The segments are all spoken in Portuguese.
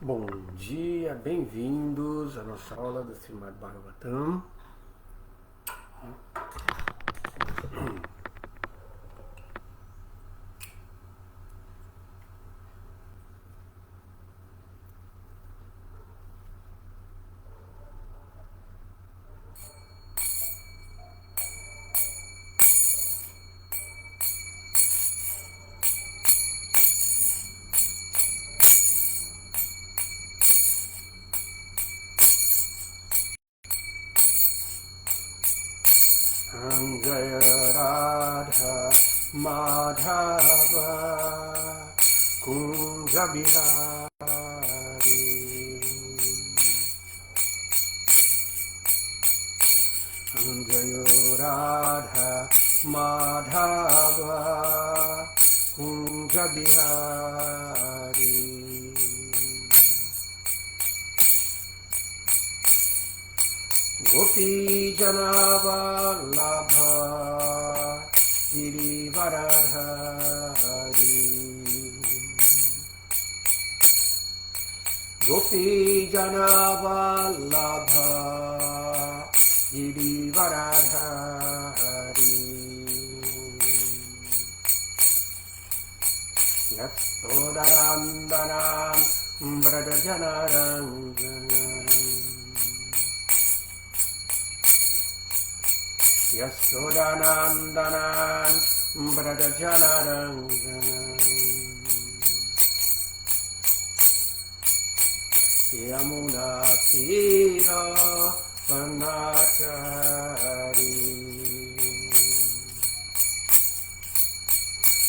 Bom dia, bem-vindos à nossa aula do Srimad Bhagavatam. Jaya Radha Madhava Kunja Bihari Jaya Radha Madhava Kunja Bihari Gopi Janavallabha Girivaradhari Gopi Janavallabha Girivaradhari Yastodarandanam Brajanaranjanam Yasodanandanan Brajanaranjanam Yamuna Tira Vanachari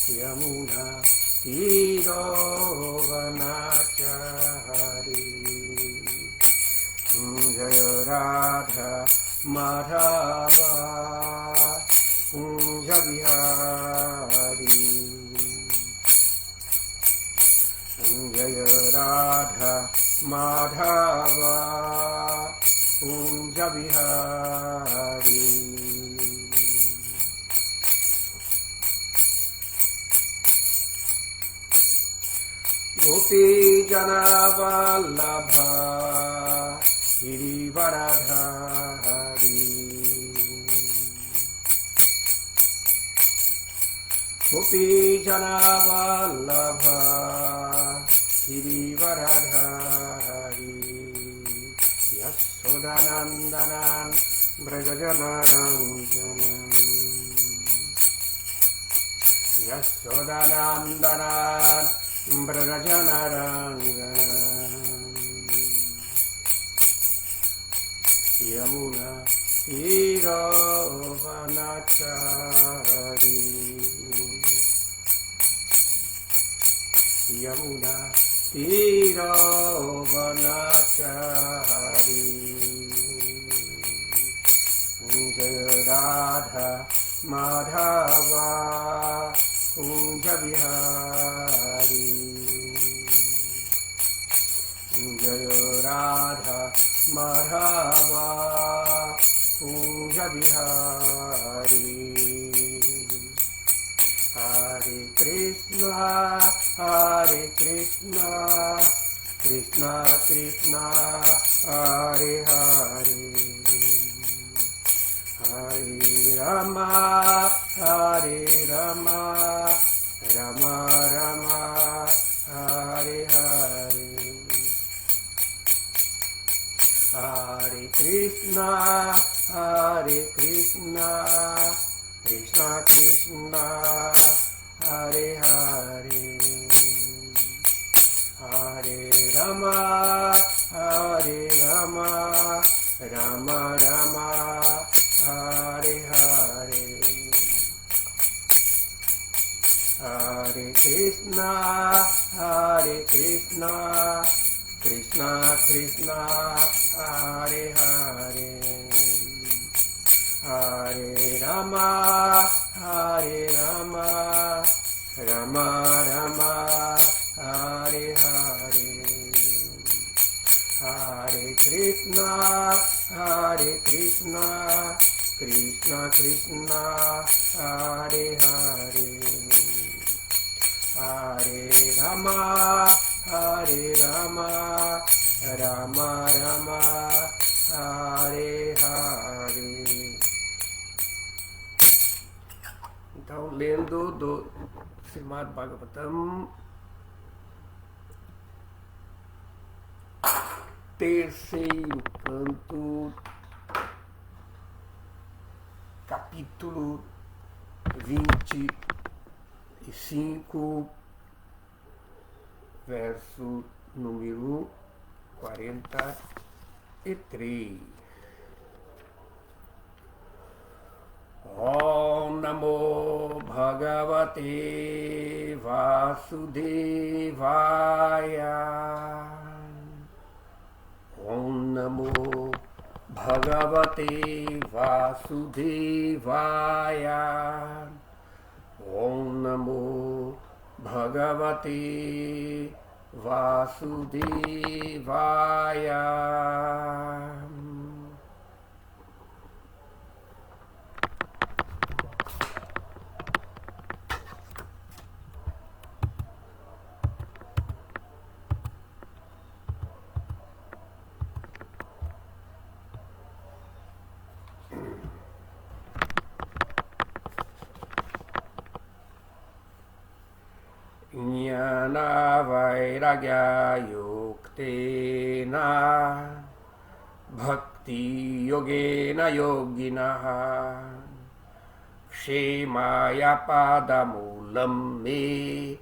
Yamuna Tira Vanachari Jaya Radha Madhava Kunja Bihari Jaya Radha Madhava Kunja Bihari Gopi Janavallabha Girivaradhari Gopi Janavallabha Girivaradhari Yasodanandanan Brajanaranjanam Yasodanandanan Brajanaranjanam Yamuna Tira Vanachari Yamuna Tira Vanachari Jaya Radha Madhava Kunja Bihari Jaya Radha Madhava Kunja Bihari Hare Krishna Krishna Krishna Hare Hare Hare Rama Rama Rama Hare Hare Hare Krishna Krishna Krishna Hare Hare Hare Rama Rama Rama Hare Hare Hare Krishna Krishna Krishna Hare Hare Hare Rama Rama Rama Hare Hare Hare Krishna Krishna Krishna Hare Hare Hare Rama Hare Rama, Rama Rama, Hare Hare. Então, lendo do Srimad Bhagavatam, terceiro canto, capítulo 25, verso número 43. Om Namo Bhagavate Vasudevaya. Om Namo Bhagavate Vasudevaya. Om Namo Bhagavate Vasudevaya. Jnana Vairagya Yuktena Bhakti Yogena Yoginaha Kshemaya Padamulam Me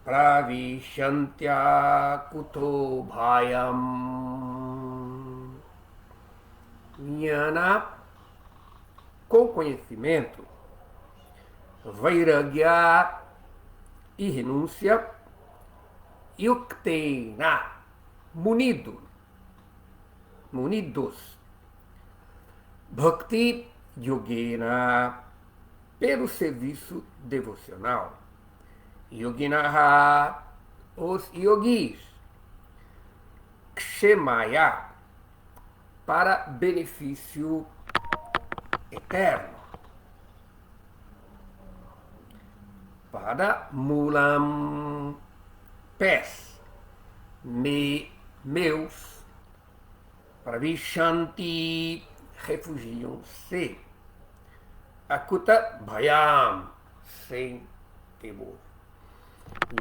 Pravishantya Kuto Bhayam. Jnana, com conhecimento, Vairagya e renúncia, yuktena, munidos, bhakti yogena, pelo serviço devocional, yoginaha, os yogis, kshemaya, para benefício eterno. Pada mulam, pés, meus, pravishanti, refugiam-se, akuta bhayam, sem temor.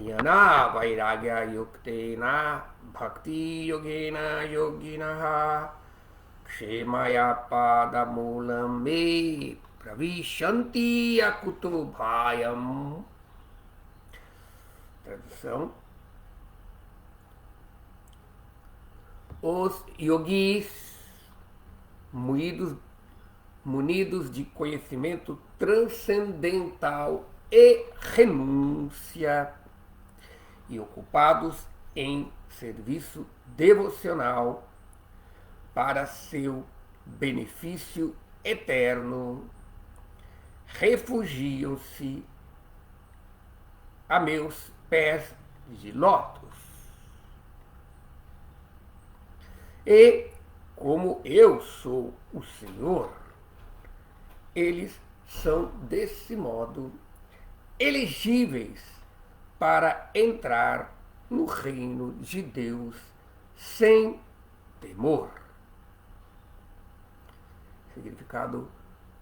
Jnana vairagya yuktena bhakti yogena yoginaha kshemaya pada mulam me pravishanti akuto bhayam. Tradução: os yogis munidos de conhecimento transcendental e renúncia e ocupados em serviço devocional para seu benefício eterno, refugiam-se a meus pés de lótus. E, como eu sou o Senhor, eles são, desse modo, elegíveis para entrar no reino de Deus sem temor. Significado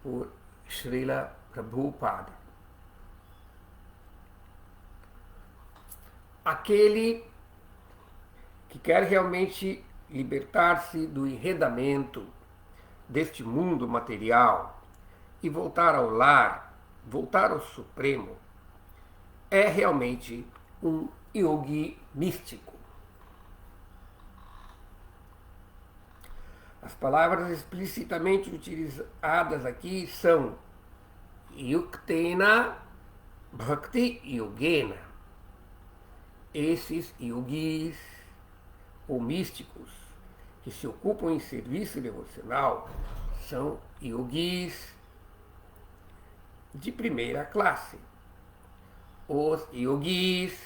por Srila Prabhupada. Aquele que quer realmente libertar-se do enredamento deste mundo material e voltar ao lar, voltar ao Supremo, é realmente um yogi místico. As palavras explicitamente utilizadas aqui são yuktena, bhakti yogena. Esses yogis ou místicos que se ocupam em serviço devocional são yogis de primeira classe. Os yogis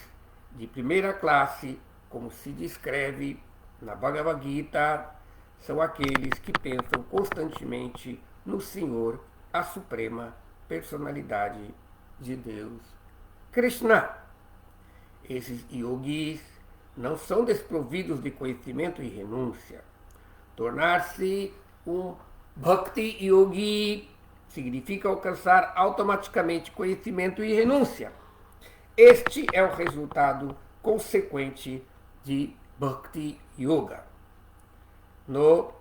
de primeira classe, como se descreve na Bhagavad Gita, são aqueles que pensam constantemente no Senhor, a suprema personalidade de Deus, Krishna. Esses yogis não são desprovidos de conhecimento e renúncia. Tornar-se um Bhakti Yogi significa alcançar automaticamente conhecimento e renúncia. Este é o resultado consequente de Bhakti Yoga. No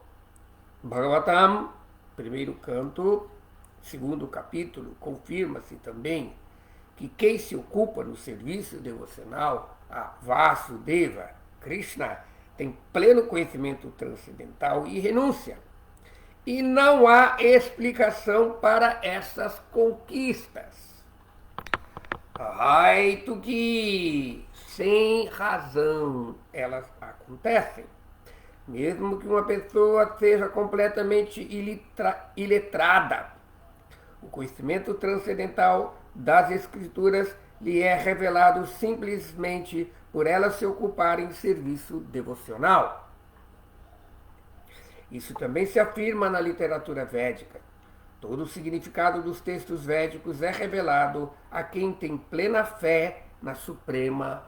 Bhagavatam, primeiro canto, segundo capítulo, confirma-se também que quem se ocupa no serviço devocional a Vasudeva, Krishna, tem pleno conhecimento transcendental e renúncia. E não há explicação para essas conquistas. Raito que, sem razão, elas acontecem. Mesmo que uma pessoa seja completamente iletrada, o conhecimento transcendental das Escrituras lhe é revelado simplesmente por ela se ocupar em serviço devocional. Isso também se afirma na literatura védica. Todo o significado dos textos védicos é revelado a quem tem plena fé na suprema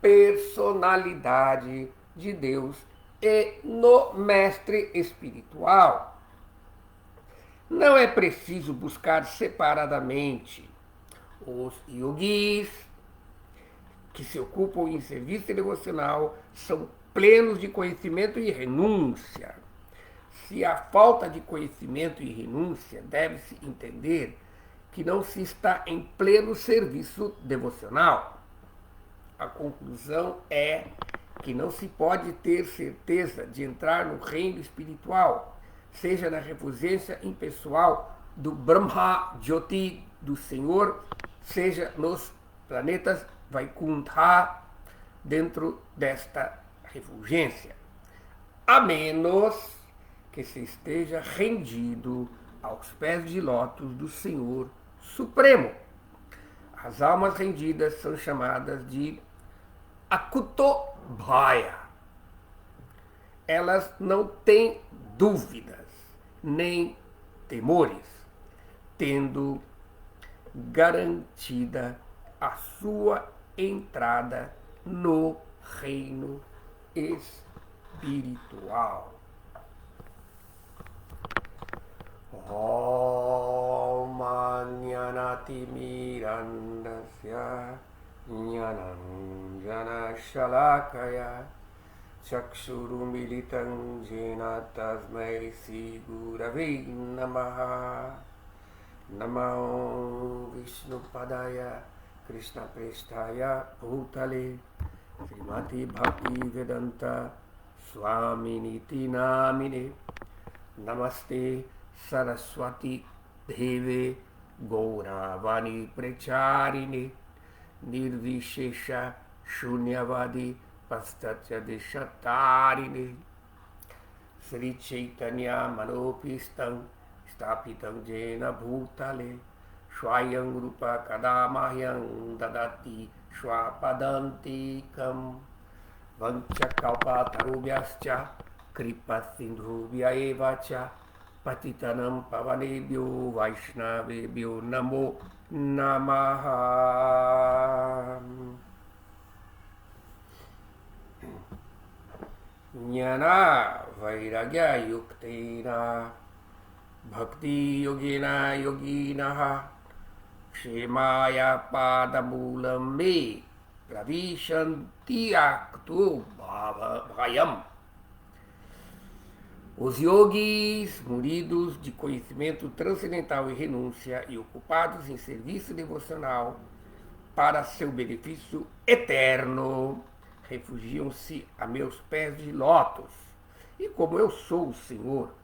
personalidade de Deus e no mestre espiritual. Não é preciso buscar separadamente os yogis que se ocupam em serviço devocional são plenos de conhecimento e renúncia. Se há falta de conhecimento e renúncia, deve-se entender que não se está em pleno serviço devocional. A conclusão é que não se pode ter certeza de entrar no reino espiritual, seja na refulgência impessoal do Brahma Jyoti do Senhor, seja nos planetas Vaikuntha, dentro desta refulgência, a menos que se esteja rendido aos pés de lótus do Senhor Supremo. As almas rendidas são chamadas de Akutobhaya. Elas não têm dúvidas, nem temores, tendo garantida a sua entrada no reino espiritual. Om Jnanati Mirandasya Jnananjana Shalakaya Chakshurumilitam Jena Tasmai Sri Gurave Namaha. Namo Vishnu Padaya Krishna Prestaya Bhutale Srimati Bhakti Vedanta Swaminiti Namine. Namaste Saraswati Deve Gauravani Pracharine Nirvishesha Shunyavadi Pastatya Deshatarine Sri Chaitanya Manopistam Stapitam Jena Bhutale Swayam Rupa Kadamahyam Dadati Swapadantikam Vanchakalpatarubhyascha Kripa Sindhubhya evacha Patitanam Pavanebhyo Vaishnavebhyo Namo Namaha. Jnana Vairagya Yuktena Bhakti Yogena Yoginaha Kshemaya Padamulam Me Pravishanti Aktu Bhayam. Os yogis, munidos de conhecimento transcendental e renúncia e ocupados em serviço devocional para seu benefício eterno, refugiam-se a meus pés de lótus. E como eu sou o Senhor,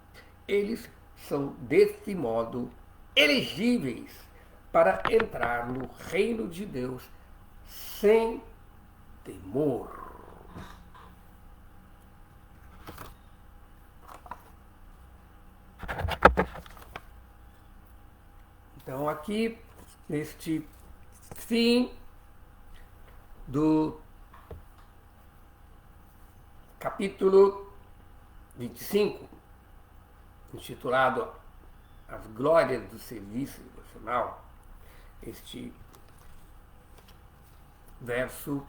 eles são desse modo elegíveis para entrar no reino de Deus sem temor. Então, aqui, neste fim do capítulo 25, intitulado As Glórias do Serviço Devocional, este verso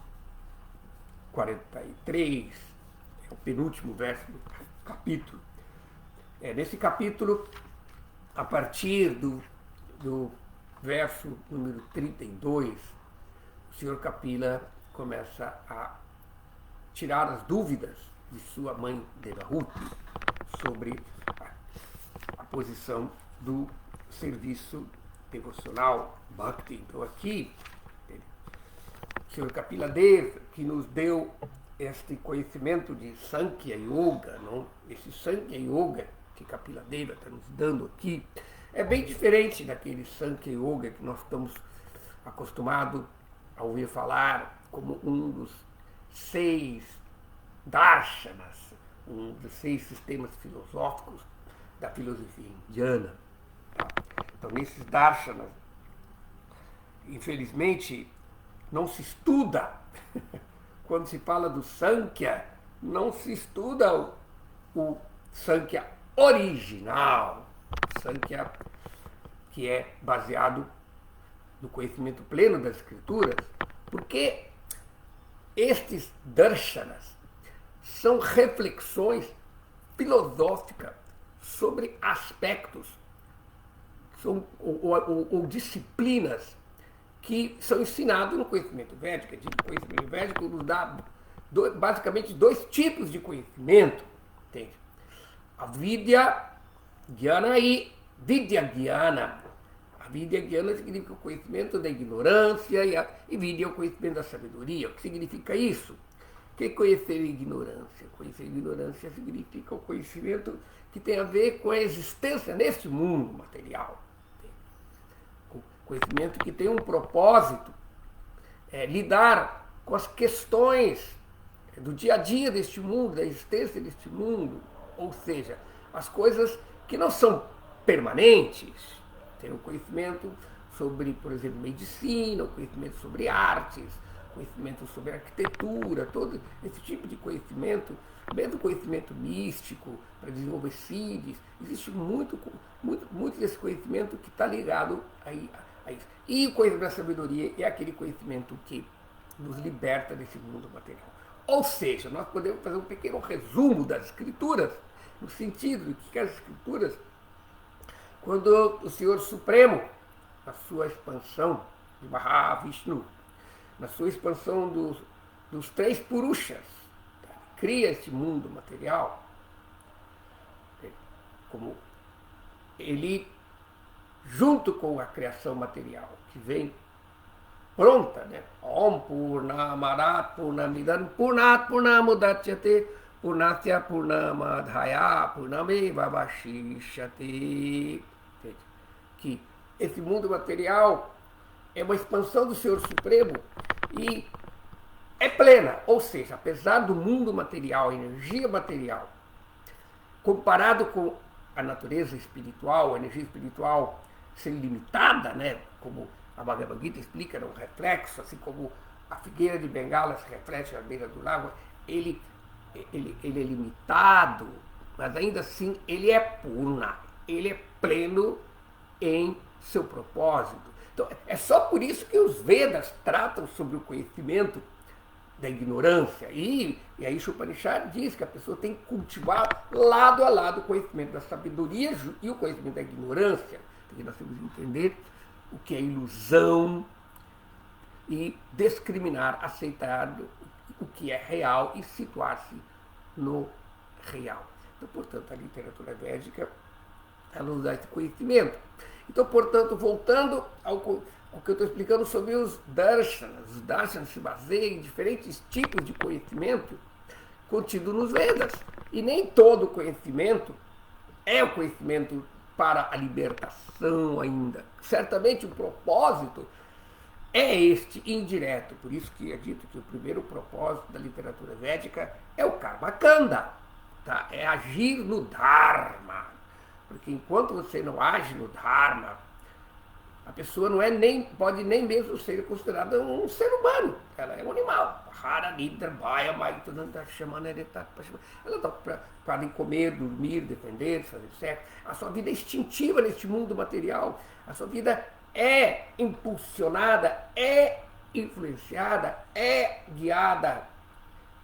43, é o penúltimo verso do capítulo. Nesse capítulo, a partir do verso número 32, o Sr. Kapila começa a tirar as dúvidas de sua mãe Devahuti sobre a posição do serviço devocional Bhakti. Então aqui, o Sr. Kapila Deva, que nos deu este conhecimento de Sankhya Yoga, não? Esse Sankhya Yoga que Kapila Deva está nos dando aqui, é bem diferente daquele Sankhya Yoga que nós estamos acostumados a ouvir falar como um dos 6 darshanas, um dos 6 sistemas filosóficos da filosofia indiana. Tá? Então, nesses darshanas, infelizmente, não se estuda, quando se fala do Sankhya, não se estuda o Sankhya original, Sankhya que é baseado no conhecimento pleno das escrituras, porque estes darshanas são reflexões filosóficas sobre aspectos ou disciplinas que são ensinados no conhecimento védico. O conhecimento védico nos dá basicamente 2 tipos de conhecimento, entende? A Vidya Jnana e Vidya Jnana. A Vidya Jnana significa o conhecimento da ignorância e Vidya é o conhecimento da sabedoria. O que significa isso? O que é conhecer a ignorância? Conhecer a ignorância significa o conhecimento que tem a ver com a existência neste mundo material. Conhecimento que tem um propósito, lidar com as questões do dia a dia deste mundo, da existência deste mundo, ou seja, as coisas que não são permanentes. Tem um conhecimento sobre, por exemplo, medicina, um conhecimento sobre artes, conhecimento sobre arquitetura, todo esse tipo de conhecimento, mesmo conhecimento místico, para desenvolver CIDs, existe muito desse conhecimento que está ligado a isso. E o conhecimento da sabedoria é aquele conhecimento que nos liberta desse mundo material. Ou seja, nós podemos fazer um pequeno resumo das escrituras, no sentido de que as escrituras, quando o Senhor Supremo, na sua expansão de Mahavishnu, na sua expansão dos 3 Purushas, cria este mundo material, como ele, junto com a criação material, que vem pronta, né? Om Purnamadat Purnamidam Purnat Purnamudachyate Purnasya Purnamadhaya Purnameva Vashishyate. Que esse mundo material é uma expansão do Senhor Supremo e é plena, ou seja, apesar do mundo material, a energia material, comparado com a natureza espiritual, a energia espiritual ser limitada, né, como a Bhagavad Gita explica, é um reflexo, assim como a figueira de Bengala se reflete à beira do lago, ele é limitado, mas ainda assim ele é purna, ele é pleno em seu propósito. Então, é só por isso que os Vedas tratam sobre o conhecimento da ignorância. E aí Upanishad diz que a pessoa tem que cultivar lado a lado o conhecimento da sabedoria e o conhecimento da ignorância. Porque nós temos que entender o que é ilusão e discriminar, aceitar o que é real e situar-se no real. Então, portanto, a literatura védica ela nos dá esse conhecimento. Então, portanto, voltando ao que eu estou explicando sobre os darshanas se baseiam em diferentes tipos de conhecimento contido nos Vedas. E nem todo conhecimento é o conhecimento para a libertação ainda. Certamente o propósito é este indireto. Por isso que é dito que o primeiro propósito da literatura védica é o Karma Kanda, tá? É agir no Dharma. Porque enquanto você não age no Dharma, a pessoa não pode nem mesmo ser considerada um ser humano. Ela é um animal. Ela está preocupada em comer, dormir, defender, fazer sexo. A sua vida é instintiva neste mundo material. A sua vida é impulsionada, é influenciada, é guiada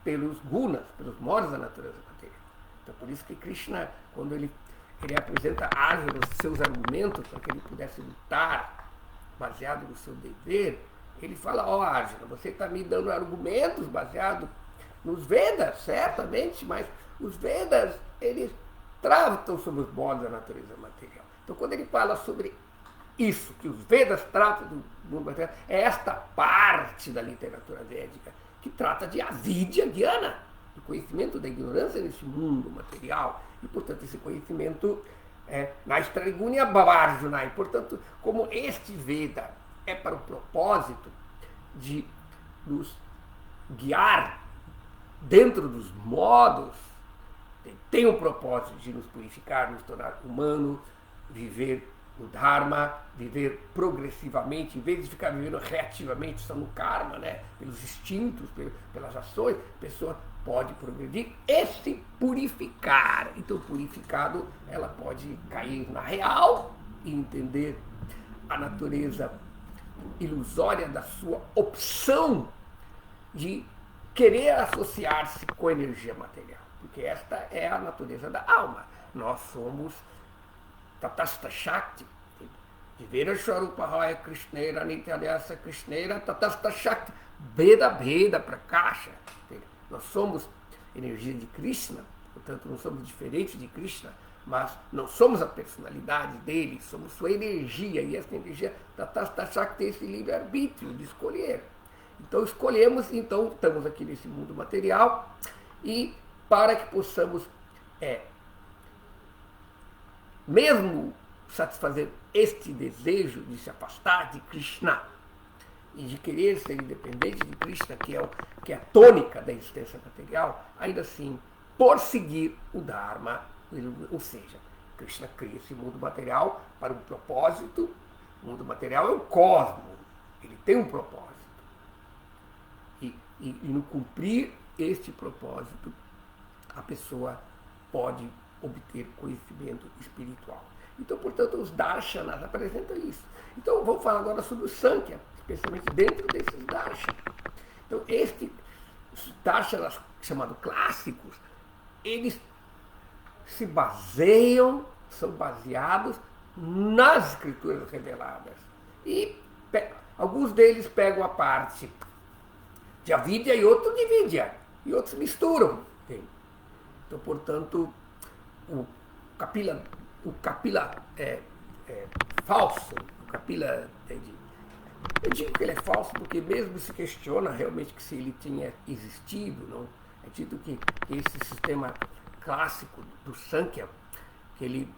pelos gunas, pelos modos da natureza material. Então, por isso que Krishna, quando ele apresenta a Arjuna os seus argumentos para que ele pudesse lutar baseado no seu dever, ele fala, ó Arjuna, você está me dando argumentos baseados nos Vedas, certamente, mas os Vedas, eles tratam sobre os modos da natureza material. Então, quando ele fala sobre isso, que os Vedas tratam do mundo material, é esta parte da literatura védica que trata de avidya jnana, do conhecimento da ignorância nesse mundo material. E, portanto, esse conhecimento na Trigunya Bhavarjuna. E, portanto, como este Veda é para o propósito de nos guiar dentro dos modos, tem o propósito de nos purificar, nos tornar humano, viver no Dharma, viver progressivamente, em vez de ficar vivendo reativamente, só no karma, né? Pelos instintos, pelas ações, a pessoa pode progredir e se purificar. Então, purificado, ela pode cair na real e entender a natureza ilusória da sua opção de querer associar-se com a energia material. Porque esta é a natureza da alma. Nós somos Tatastha Shakti, Vivera Swarupahaya Krishneira, Nityadyasa Krishneira, Tatastha Shakti, Veda Veda Prakasha. Nós somos energia de Krishna, portanto não somos diferentes de Krishna, mas não somos a personalidade dele, somos sua energia, e essa energia Tatastha Shakti tem esse livre-arbítrio de escolher. Então escolhemos, então estamos aqui nesse mundo material, e para que possamos mesmo satisfazer este desejo de se afastar de Krishna e de querer ser independente de Krishna, que é a tônica da existência material, ainda assim, por seguir o Dharma, ou seja, Krishna cria esse mundo material para um propósito. O mundo material é o cosmos, ele tem um propósito. E no cumprir este propósito, a pessoa pode obter conhecimento espiritual. Então, portanto, os darshanas apresentam isso. Então, vamos falar agora sobre o Sankhya, especialmente dentro desses darshanas. Então, estes darshanas chamados clássicos, eles se baseiam, são baseados nas escrituras reveladas. E alguns deles pegam a parte de avidya e outros de vidya, e outros misturam. Então, portanto, o Kapila é falso. O Kapila eu digo que ele é falso porque mesmo se questiona realmente que se ele tinha existido. Não? É dito que esse sistema clássico do Sankhya, que ele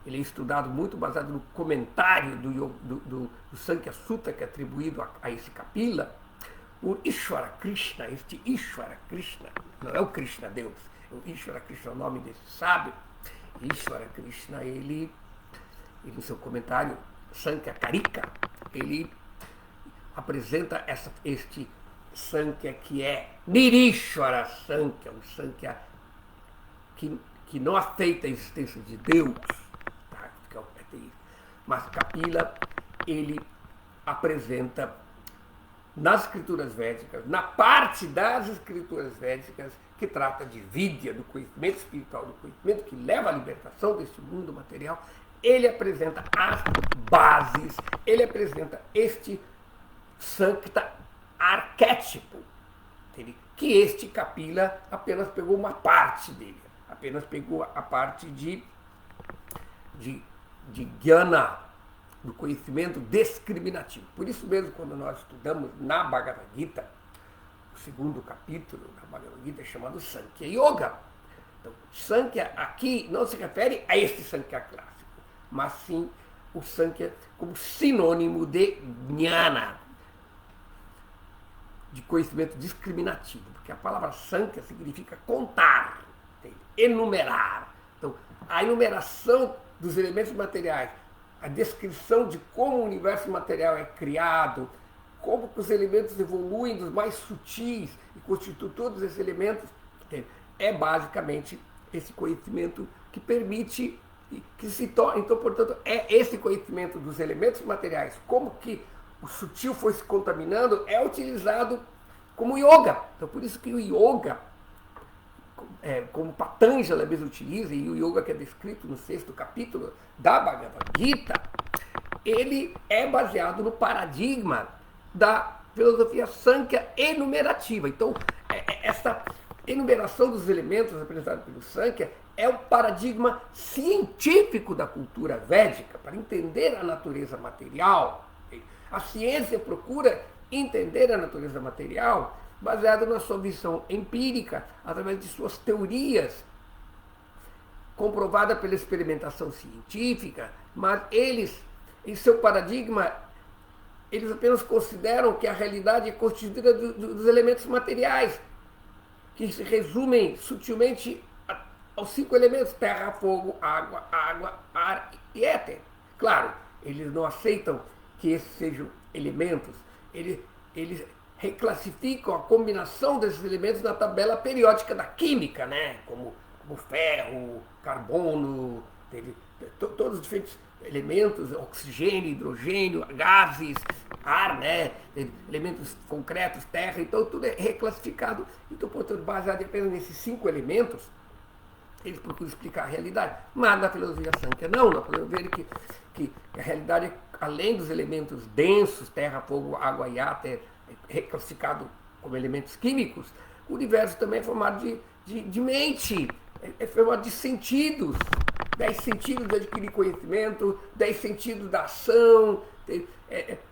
é estudado muito baseado no comentário do Sankhya Sutta, que é atribuído a esse Kapila, o Ishvara Krishna, este Ishvara Krishna, não é o Krishna Deus, o Ishvara Krishna é o nome desse sábio. Ishvara Krishna, ele no seu comentário Sankhya Karika, ele apresenta este Sankhya que é Nirishvara Sankhya, um Sankhya que não aceita a existência de Deus, tá? Que é o ateísmo. Mas Kapila, ele apresenta nas escrituras védicas, na parte das escrituras védicas que trata de vidya, do conhecimento espiritual, do conhecimento que leva à libertação deste mundo material, ele apresenta as bases, ele apresenta este Sankta arquétipo, que este Kapila apenas pegou uma parte dele, apenas pegou a parte de Jnana, do conhecimento discriminativo. Por isso mesmo, quando nós estudamos na Bhagavad Gita, o segundo capítulo da Bhagavad Gita é chamado Sankhya Yoga. Então, Sankhya aqui não se refere a esse Sankhya clássico, mas sim o Sankhya como sinônimo de Jnana, de conhecimento discriminativo, porque a palavra Sankhya significa contar, enumerar. Então, a enumeração dos elementos materiais, a descrição de como o universo material é criado, como os elementos evoluem dos mais sutis e constituem todos esses elementos, é basicamente esse conhecimento que permite que se torne. Então, portanto, é esse conhecimento dos elementos materiais, como que o sutil foi se contaminando, é utilizado como yoga. Então, por isso que o yoga como Patanjali mesmo utiliza, e o yoga que é descrito no 6º capítulo da Bhagavad Gita, ele é baseado no paradigma da filosofia Sankhya enumerativa. Então, essa enumeração dos elementos apresentados pelo Sankhya é o paradigma científico da cultura védica para entender a natureza material. A ciência procura entender a natureza material baseado na sua visão empírica, através de suas teorias, comprovada pela experimentação científica, mas eles, em seu paradigma, eles apenas consideram que a realidade é constituída dos elementos materiais, que se resumem sutilmente aos 5 elementos: terra, fogo, água, ar e éter. Claro, eles não aceitam que esses sejam elementos, eles reclassificam a combinação desses elementos na tabela periódica da química, né? como ferro, carbono, todos os diferentes elementos, oxigênio, hidrogênio, gases, ar, né? Elementos concretos, terra, então tudo é reclassificado. Então, portanto, baseado apenas nesses 5 elementos, eles procuram explicar a realidade. Mas na filosofia Sankhya não, nós podemos ver que a realidade, além dos elementos densos, terra, fogo, água e ar, reclassificado como elementos químicos, o universo também é formado de mente, é formado de sentidos. 10 sentidos de adquirir conhecimento, 10 sentidos da ação,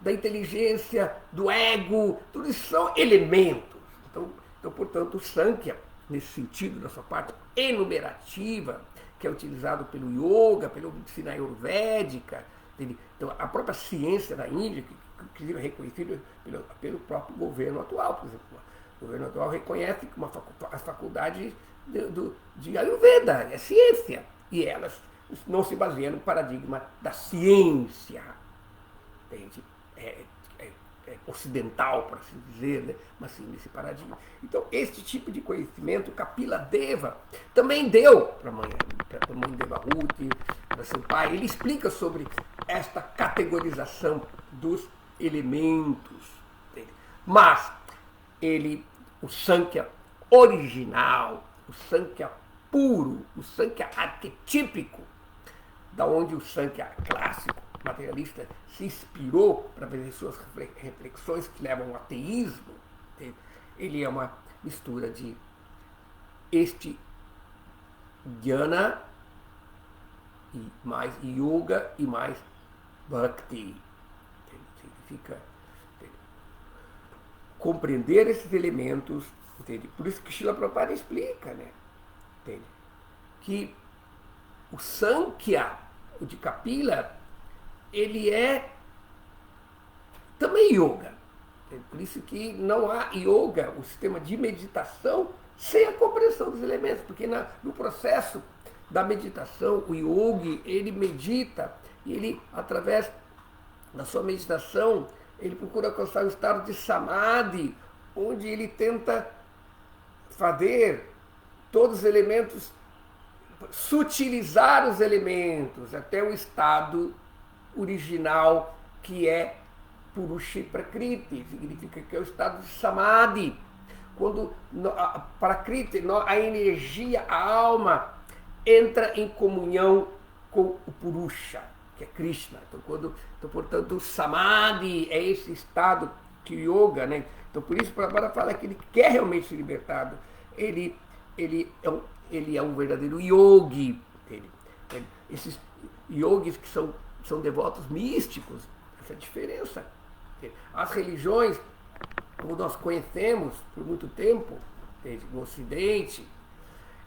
da inteligência, do ego, tudo isso são elementos. Então, portanto, o Sankhya, nesse sentido da sua parte enumerativa, que é utilizado pelo yoga, pela medicina ayurvédica, então, a própria ciência da Índia, que é reconhecida pelo próprio governo atual, por exemplo. O governo atual reconhece que as faculdades de Ayurveda é ciência, e elas não se baseiam no paradigma da ciência, entende? Ocidental, por assim dizer, né? Mas sim nesse paradigma. Então, este tipo de conhecimento, Kapila Deva também deu para a mãe Devahuti, para seu pai. Ele explica sobre esta categorização dos elementos. Entende? Mas o Sankhya original, o Sankhya puro, o Sankhya arquetípico, da onde o Sankhya clássico, materialista, se inspirou para fazer suas reflexões que levam ao ateísmo, entende? Ele é uma mistura de este jnana, e mais yoga e mais bhakti. Entende? Significa compreender esses elementos, entende? Por isso que Srila Prabhupada explica, né? Entende? Que o Sankhya, o de Kapila, ele é também yoga. Por isso que não há yoga, o sistema de meditação, sem a compreensão dos elementos, porque no processo da meditação, o yogi, ele medita, e ele, através da sua meditação, ele procura alcançar o estado de samadhi, onde ele tenta fazer todos os elementos, sutilizar os elementos até o estado original, que é Purusha Prakriti, significa que é o estado de Samadhi. Quando a Prakriti, a energia, a alma, entra em comunhão com o Purusha, que é Krishna. Então, portanto, o Samadhi é esse estado que o yoga, né? Então, por isso, Prabhupada fala que ele quer realmente ser libertado. Ele é um verdadeiro yogi. Esses yogis que são devotos místicos, essa é a diferença. As religiões, como nós conhecemos por muito tempo, no Ocidente,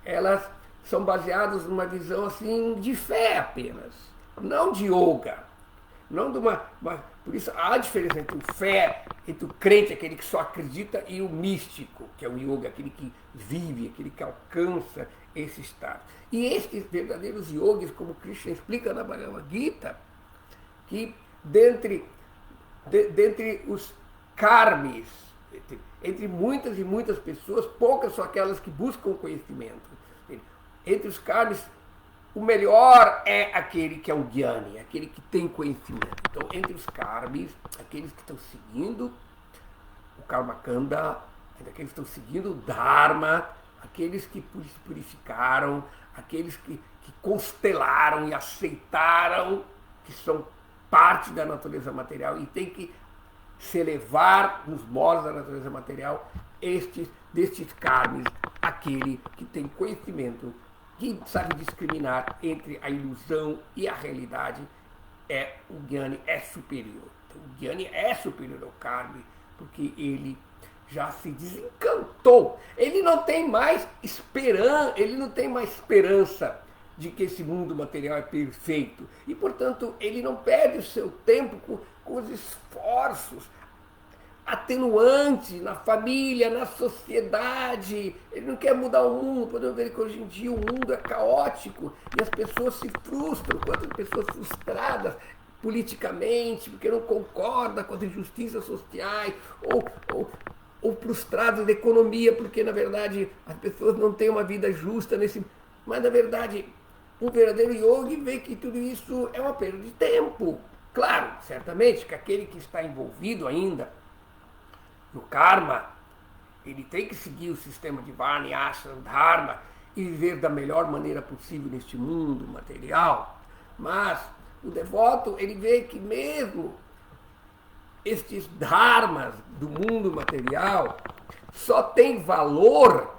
elas são baseadas numa visão assim de fé apenas, não de yoga. Não de por isso há a diferença entre o fé, entre o crente, aquele que só acredita, e o místico, que é o yoga, aquele que vive, aquele que alcança esse estado. E estes verdadeiros yogis, como Krishna explica na Bhagavad Gita, que dentre os karmis, entre muitas e muitas pessoas, poucas são aquelas que buscam conhecimento. Entre os karmis, o melhor é aquele que é o Jnani, aquele que tem conhecimento. Então, entre os karmis, aqueles que estão seguindo o Karmakanda, aqueles que estão seguindo o Dharma, aqueles que se purificaram, aqueles que constelaram e aceitaram que são parte da natureza material e tem que se elevar nos modos da natureza material, destes karmis, aquele que tem conhecimento, que sabe discriminar entre a ilusão e a realidade, o Jnani é superior. Então, o Jnani é superior ao karma, porque ele já se desencantou. Ele não tem mais esperança de que esse mundo material é perfeito. E, portanto, ele não perde o seu tempo com os esforços atenuantes na família, na sociedade. Ele não quer mudar o mundo. Podemos ver que hoje em dia o mundo é caótico e as pessoas se frustram. Quantas pessoas frustradas politicamente, porque não concordam com as injustiças sociais, ou frustrados da economia, porque, na verdade, as pessoas não têm uma vida justa nesse... Mas, na verdade, um verdadeiro yogi vê que tudo isso é uma perda de tempo. Claro, certamente, que aquele que está envolvido ainda no karma, ele tem que seguir o sistema de Varna, Ashram, Dharma e viver da melhor maneira possível neste mundo material. Mas o devoto, ele vê que mesmo estes dharmas do mundo material só tem valor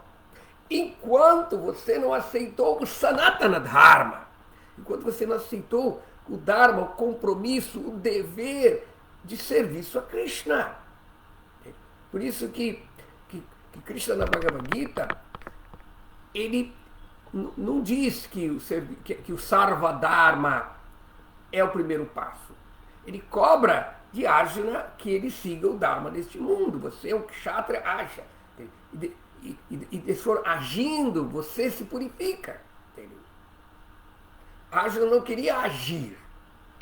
enquanto você não aceitou o Sanatana Dharma, enquanto você não aceitou o Dharma, o compromisso, o dever de serviço a Krishna. Por isso que Krishna na Bhagavad Gita, ele não diz que o Sarva Dharma é o primeiro passo. Ele cobra de Arjuna que ele siga o Dharma deste mundo. Você é um Kshatriya, acha. E for agindo, você se purifica. Entendeu? Arjuna não queria agir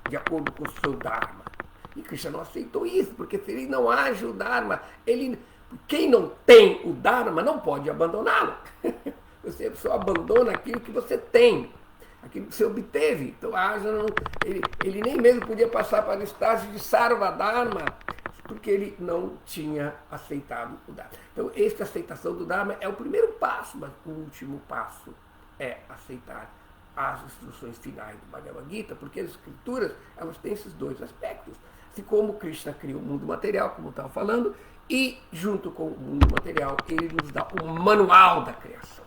de acordo com o seu Dharma. E Krishna não aceitou isso, porque se ele não age o Dharma, quem não tem o Dharma não pode abandoná-lo. Você só abandona aquilo que você tem, aquilo que você obteve. Então Arjuna, ele nem mesmo podia passar para o estágio de Sarva Dharma, porque ele não tinha aceitado o Dharma. Então, esta aceitação do Dharma é o primeiro passo, mas o último passo é aceitar as instruções finais do Bhagavad Gita, porque as escrituras, elas têm esses dois aspectos. Assim como Krishna criou o mundo material, como eu estava falando, e junto com o mundo material, ele nos dá o manual da criação.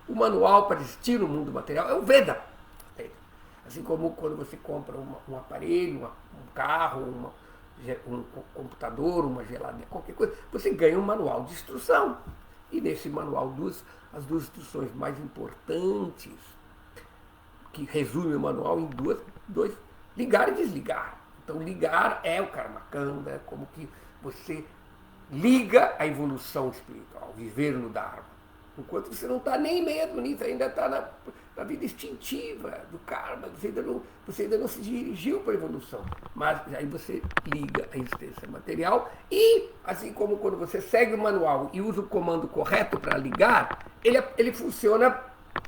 O manual para existir no mundo material é o Veda. Assim como quando você compra um aparelho, um carro, um computador, uma geladeira, qualquer coisa, você ganha um manual de instrução. E nesse manual, as duas instruções mais importantes, que resume o manual em dois, ligar e desligar. Então, ligar é o Karmakanda, como que você liga a evolução espiritual, viver no Dharma. Enquanto você não está nem mesmo nisso, ainda está na vida instintiva do karma, você ainda não se dirigiu para a evolução. Mas aí você liga a existência material e, assim como quando você segue o manual e usa o comando correto para ligar, ele funciona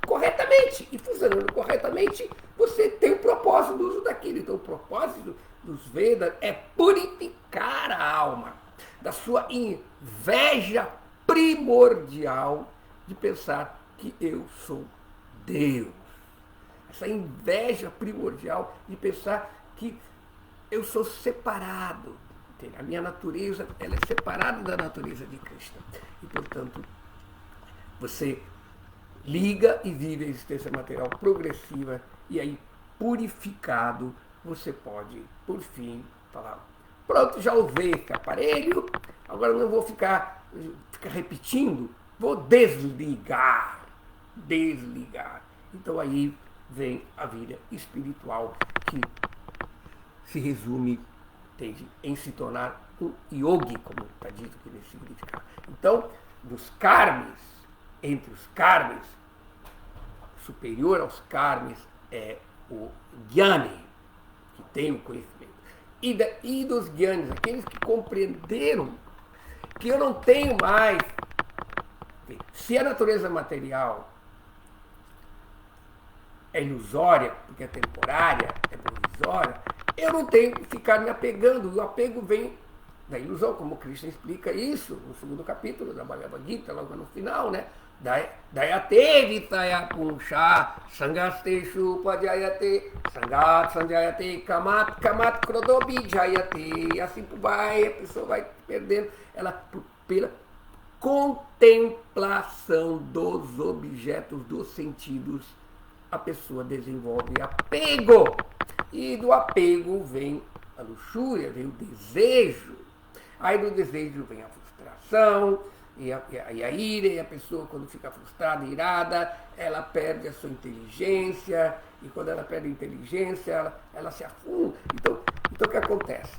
corretamente. E funcionando corretamente, você tem o propósito do uso daquilo. Então o propósito dos Vedas é purificar a alma da sua inveja primordial de pensar que eu sou Deus. Essa inveja primordial de pensar que eu sou separado. A minha natureza, ela é separada da natureza de Krishna. E, portanto, você liga e vive a existência material progressiva e aí, purificado, você pode, por fim, falar: pronto, já usei esse aparelho, agora não vou ficar repetindo, vou desligar. Então aí vem a vida espiritual, que se resume, entende, em se tornar um yogi, como está dito aqui nesse significado. Então, dos karmis, entre os karmis, superior aos karmis é o Jnani, que tem o conhecimento. E dos Jnanis, aqueles que compreenderam que eu não tenho mais. Se a natureza material é ilusória, porque é temporária, é provisória, eu não tenho que ficar me apegando. O apego vem da ilusão, como Krishna explica isso no segundo capítulo da Bhagavad Gita, logo no final, né? Dayate vitaya punsha sangasteshu pajayate sangat sanjayate kamat kamat krodobi jayate. E assim vai, a pessoa vai perdendo ela pela contemplação dos objetos, dos sentidos. A pessoa desenvolve apego, e do apego vem a luxúria, vem o desejo. Aí do desejo vem a frustração e a ira, e a pessoa, quando fica frustrada, irada, ela perde a sua inteligência, e quando ela perde a inteligência, ela se afunda. Então o que acontece?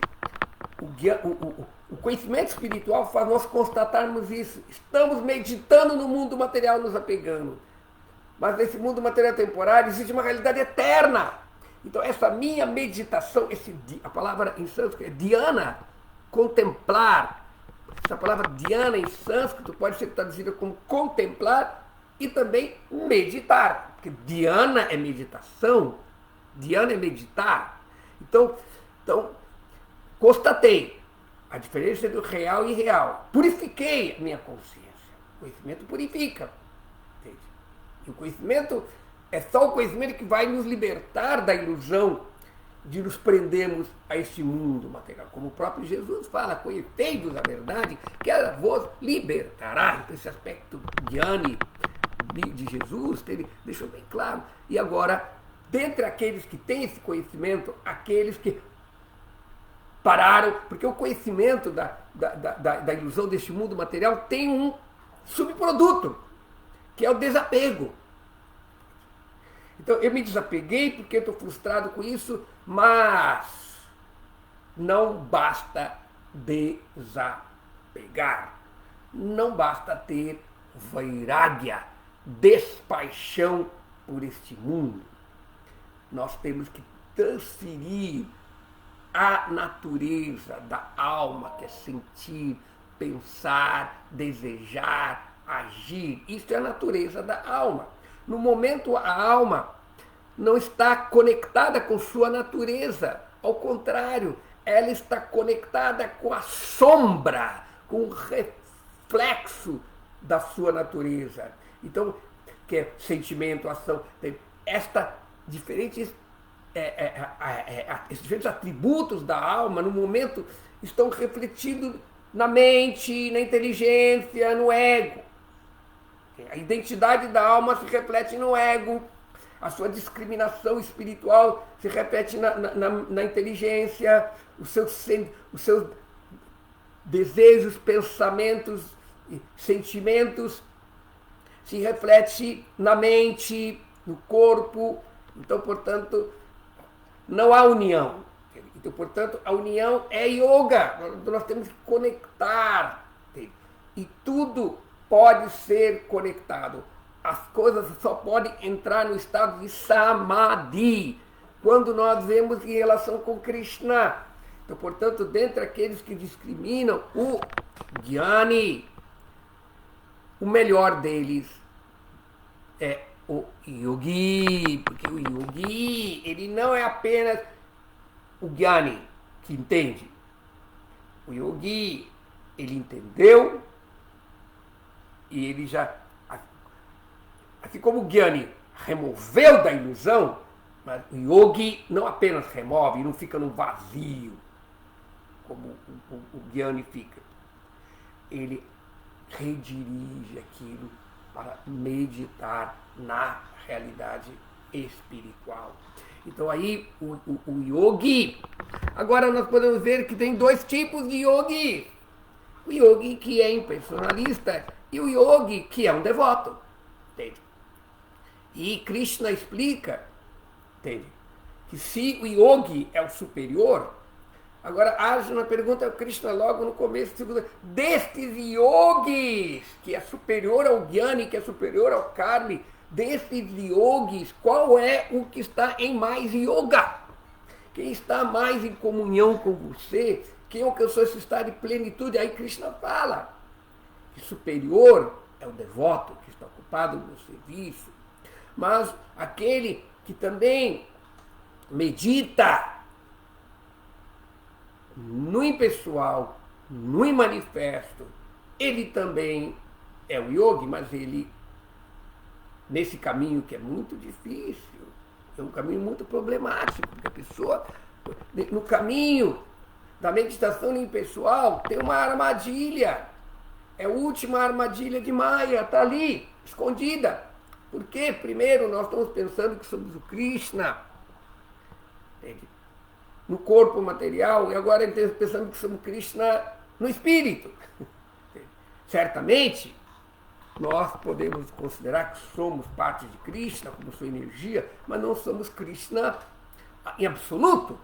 O conhecimento espiritual faz nós constatarmos isso. Estamos meditando no mundo material, nos apegando. Mas nesse mundo material temporário existe uma realidade eterna. Então essa minha meditação, a palavra em sânscrito é dhyana, contemplar. Essa palavra dhyana em sânscrito pode ser traduzida como contemplar e também meditar. Porque dhyana é meditação, dhyana é meditar. Então constatei a diferença entre o real e irreal. Purifiquei a minha consciência. O conhecimento purifica. Entende? E o conhecimento é só o conhecimento que vai nos libertar da ilusão de nos prendermos a este mundo material. Como o próprio Jesus fala, conhecei-vos a verdade, que ela vos libertará. Então, esse aspecto Jnani de Jesus, ele deixou bem claro. E agora, dentre aqueles que têm esse conhecimento, aqueles que pararam, porque o conhecimento da ilusão deste mundo material tem um subproduto, que é o desapego. Então, eu me desapeguei porque estou frustrado com isso, mas não basta desapegar. Não basta ter vairagya, despaixão por este mundo. Nós temos que transferir a natureza da alma, que é sentir, pensar, desejar, agir. Isso é a natureza da alma. No momento, a alma não está conectada com sua natureza. Ao contrário, ela está conectada com a sombra, com o reflexo da sua natureza. Então, que é sentimento, ação, esses diferentes atributos da alma, no momento, estão refletidos na mente, na inteligência, no ego. A identidade da alma se reflete no ego, a sua discriminação espiritual se reflete na inteligência, os seus desejos, pensamentos, sentimentos se refletem na mente, no corpo. Então, portanto, não há união. Então, portanto, a união é yoga. Nós temos que conectar. E tudo pode ser conectado. As coisas só podem entrar no estado de samadhi quando nós vemos em relação com Krishna. Então, portanto, dentre aqueles que discriminam o Jnani, o melhor deles é o yogi, porque o yogi, ele não é apenas o Jnani que entende. O yogi, ele entendeu e ele já, assim como o Jnani removeu da ilusão, mas o yogi não apenas remove, não fica no vazio, como o Jnani fica. Ele redirige aquilo para meditar na realidade espiritual. Então aí o yogi, agora nós podemos ver que tem dois tipos de yogi. O yogi que é impersonalista e o yogi que é um devoto. Entende? E Krishna explica, entende, que se o yogi é o superior, agora Arjuna pergunta ao Krishna logo no começo, destes yogis, que é superior ao Jnani, que é superior ao Karmi, desses yogis, qual é o que está em mais yoga? Quem está mais em comunhão com você? Quem alcançou esse estado de plenitude? Aí Krishna fala que superior é o devoto que está ocupado no serviço, mas aquele que também medita no impessoal, no manifesto, ele também é o yogi, mas ele, nesse caminho que é muito difícil, é um caminho muito problemático, porque a pessoa, no caminho da meditação impessoal, tem uma armadilha. É a última armadilha de Maya, está ali, escondida. Porque, primeiro, nós estamos pensando que somos o Krishna, entende? No corpo material, e agora estamos pensando que somos Krishna no espírito. Certamente, nós podemos considerar que somos parte de Krishna, como sua energia, mas não somos Krishna em absoluto,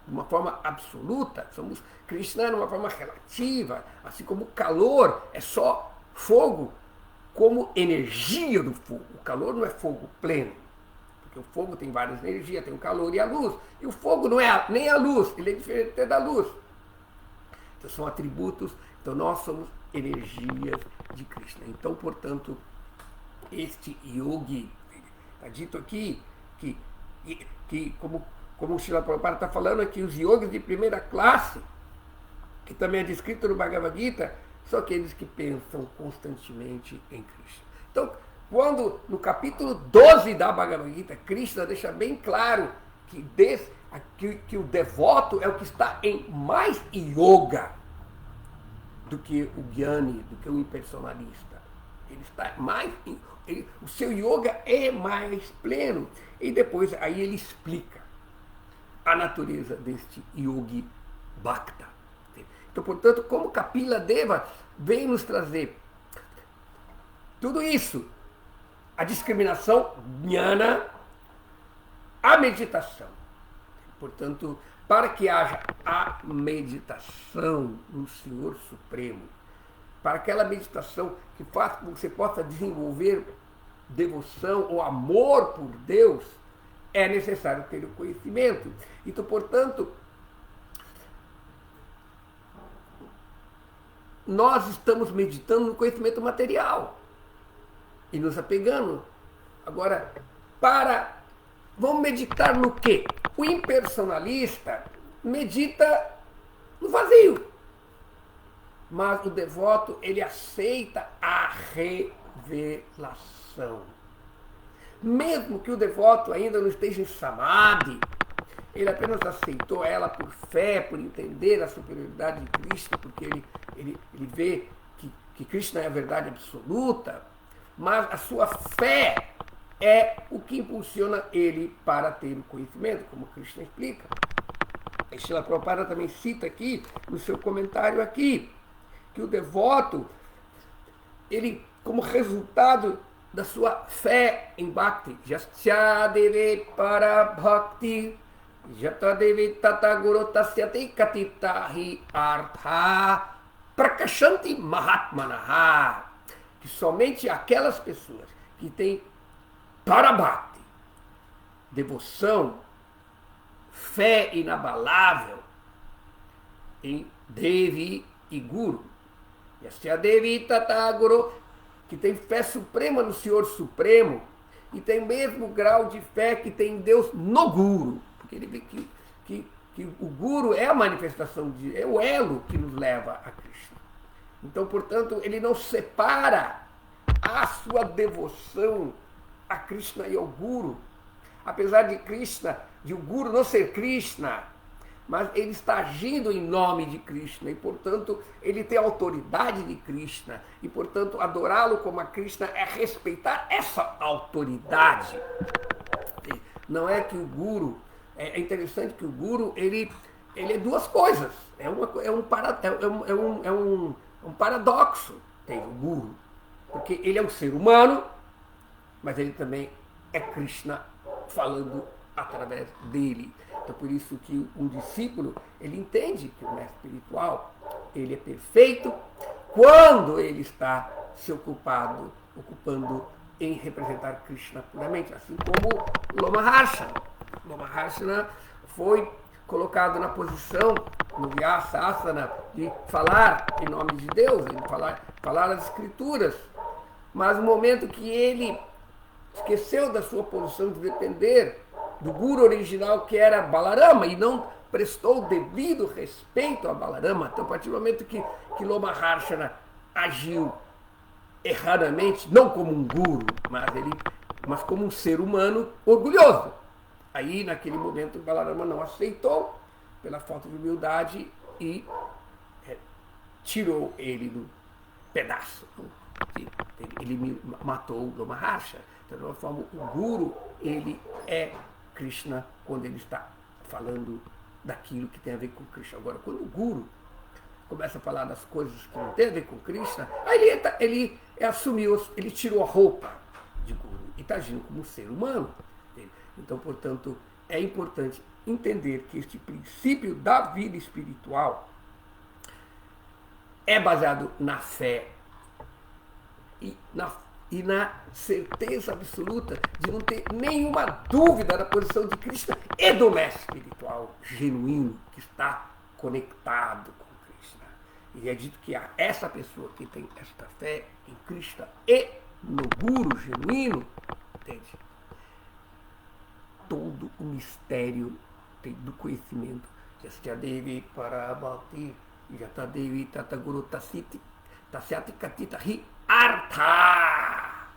de uma forma absoluta. Somos Krishna de uma forma relativa, assim como o calor é só fogo, como energia do fogo. O calor não é fogo pleno, porque o fogo tem várias energias, tem o calor e a luz. E o fogo não é nem a luz, ele é diferente da luz. Então são atributos, então nós somos energias de Krishna. Então, portanto, este yogi, está dito aqui que como o Srila Prabhupada está falando aqui, os yogis de primeira classe, que também é descrito no Bhagavad Gita, são aqueles que pensam constantemente em Krishna. Então, quando no capítulo 12 da Bhagavad Gita, Krishna deixa bem claro que o devoto é o que está em mais yoga do que o Gyani, do que o impersonalista. Ele está mais. O seu yoga é mais pleno. E depois aí ele explica a natureza deste yogi bhakta. Então, portanto, como Kapila Deva vem nos trazer tudo isso, a discriminação jnana, a meditação. Portanto, para que haja a meditação no Senhor Supremo, para aquela meditação que faça com que você possa desenvolver devoção ou amor por Deus, é necessário ter o conhecimento. Então, portanto, nós estamos meditando no conhecimento material e nos apegando. Agora, vamos meditar no quê? O impersonalista medita no vazio. Mas o devoto, ele aceita a revelação. Mesmo que o devoto ainda não esteja em samadhi, ele apenas aceitou ela por fé, por entender a superioridade de Krishna, porque ele vê que Krishna é a verdade absoluta, mas a sua fé é o que impulsiona ele para ter o conhecimento, como Krishna explica. E Srila Prabhupada também cita aqui, no seu comentário aqui, que o devoto, ele, como resultado da sua fé em Bhakti, Jasya Deve para Bhakti, Jata Devi Tata Guru Tasyati Katitahi Artha Prakashanti Mahatmanaha, que somente aquelas pessoas que têm Parabhakti, devoção, fé inabalável em Devi e Guru, Yasya Devi Tata Guru, que tem fé suprema no Senhor Supremo e tem o mesmo grau de fé que tem Deus no Guru, porque ele vê que o Guru é a manifestação, é o elo que nos leva a Krishna. Então, portanto, ele não separa a sua devoção a Krishna e ao Guru, apesar de o Guru não ser Krishna, mas ele está agindo em nome de Krishna e, portanto, ele tem a autoridade de Krishna e, portanto, adorá-lo como a Krishna é respeitar essa autoridade. Não é que o Guru, é interessante que o Guru, ele é duas coisas, é um paradoxo, tem o Guru, porque ele é um ser humano, mas ele também é Krishna falando através dele. Então, por isso que um discípulo, ele entende que o mestre espiritual, ele é perfeito quando ele está se ocupando em representar Krishna puramente, assim como Lomaharshana. Lomaharshana foi colocado na posição, no Vyasa Asana, de falar em nome de Deus, de falar as escrituras, mas no momento que ele esqueceu da sua posição de depender do Guru original, que era Balarama, e não prestou o devido respeito a Balarama. Então, a partir do momento que Lomaharshana agiu erradamente, não como um guru, mas como um ser humano orgulhoso. Aí, naquele momento, Balarama não aceitou, pela falta de humildade, e tirou ele do pedaço. Ele matou o Lomaharsha. Então, de alguma forma, o guru, ele é Krishna quando ele está falando daquilo que tem a ver com Krishna. Agora, quando o guru começa a falar das coisas que não tem a ver com Krishna, aí ele assumiu, ele tirou a roupa de guru e está agindo como um ser humano. Então, portanto, é importante entender que este princípio da vida espiritual é baseado na fé e na certeza absoluta de não ter nenhuma dúvida da posição de Krishna e do mestre espiritual genuíno que está conectado com Krishna. E é dito que essa pessoa que tem esta fé em Krishna e no Guru genuíno, entende? Todo o mistério do conhecimento. Devi Parabhakti Yatadevi Tataguru Tasyati Katita Hi Artha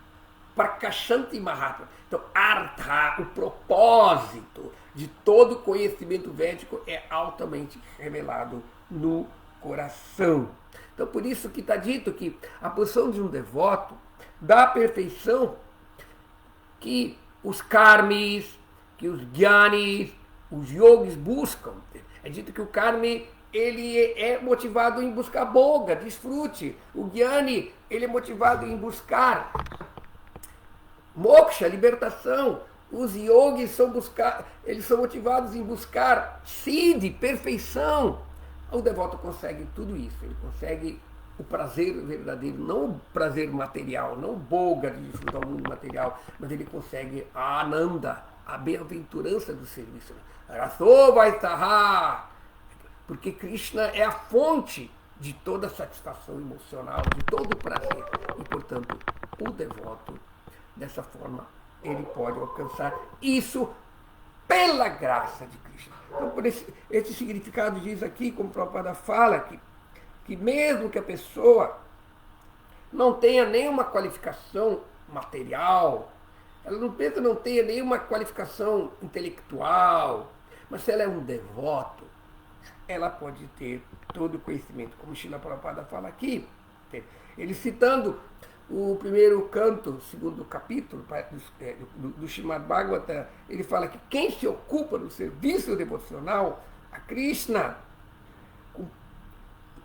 Prakashanti Mahatma. Então, Artha, o propósito de todo conhecimento védico é altamente revelado no coração. Então, por isso que está dito que a posição de um devoto da perfeição que os karmis, que os gyanis, os yogis buscam. É dito que o karmi, ele é motivado em buscar boga, desfrute. O gyani, ele é motivado em buscar moksha, libertação. Os yogis eles são motivados em buscar siddhi, perfeição. O devoto consegue tudo isso, ele consegue o prazer verdadeiro, não o prazer material, não o boga de desfrutar o mundo material, mas ele consegue a ananda, a bem-aventurança do serviço. Raso Vaitaha, porque Krishna é a fonte de toda a satisfação emocional, de todo o prazer. E, portanto, o devoto, dessa forma, ele pode alcançar isso pela graça de Krishna. Então, por esse significado diz aqui, como o Prabhupada fala, que mesmo que a pessoa não tenha nenhuma qualificação material, ela não tenha nenhuma qualificação intelectual, mas se ela é um devoto, ela pode ter todo o conhecimento, como Srila Prabhupada fala aqui. Ele citando o primeiro canto, segundo capítulo do Srimad Bhagavatam, ele fala que quem se ocupa do serviço devocional a Krishna,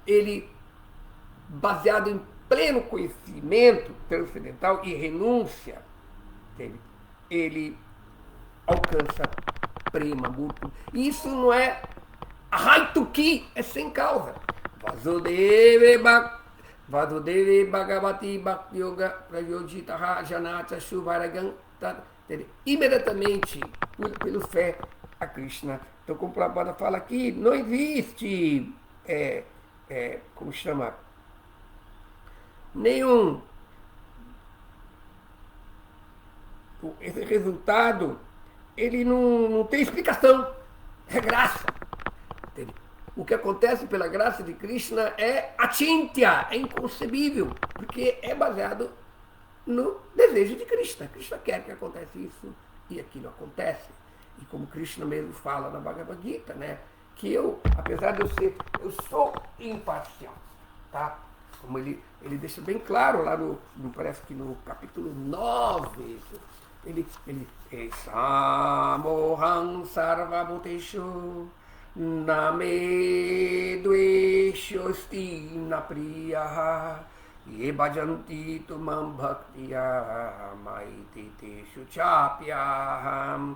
ele, baseado em pleno conhecimento transcendental e renúncia, ele alcança prema, murti. Isso não é Haituki, é sem causa. Vasudeve Bhagavati Bhakti Yoga Prayojitaha Janata Shubharagam. Imediatamente, pelo fé a Krishna. Então, como o Prabhupada fala aqui, não existe, como chama, nenhum. Esse resultado, ele não tem explicação. É graça. O que acontece pela graça de Krishna é achintya, é inconcebível, porque é baseado no desejo de Krishna. Krishna quer que aconteça isso e aquilo acontece. E como Krishna mesmo fala na Bhagavad Gita, né, que eu, apesar de eu sou imparcial, tá? Como ele deixa bem claro lá parece que no capítulo 9, ele Samoham Sarvabhuteshu Name Dveshosti Napriyaha Ye Bhajanti Tumam Bhaktiya Maiti Teshu Chapyaham.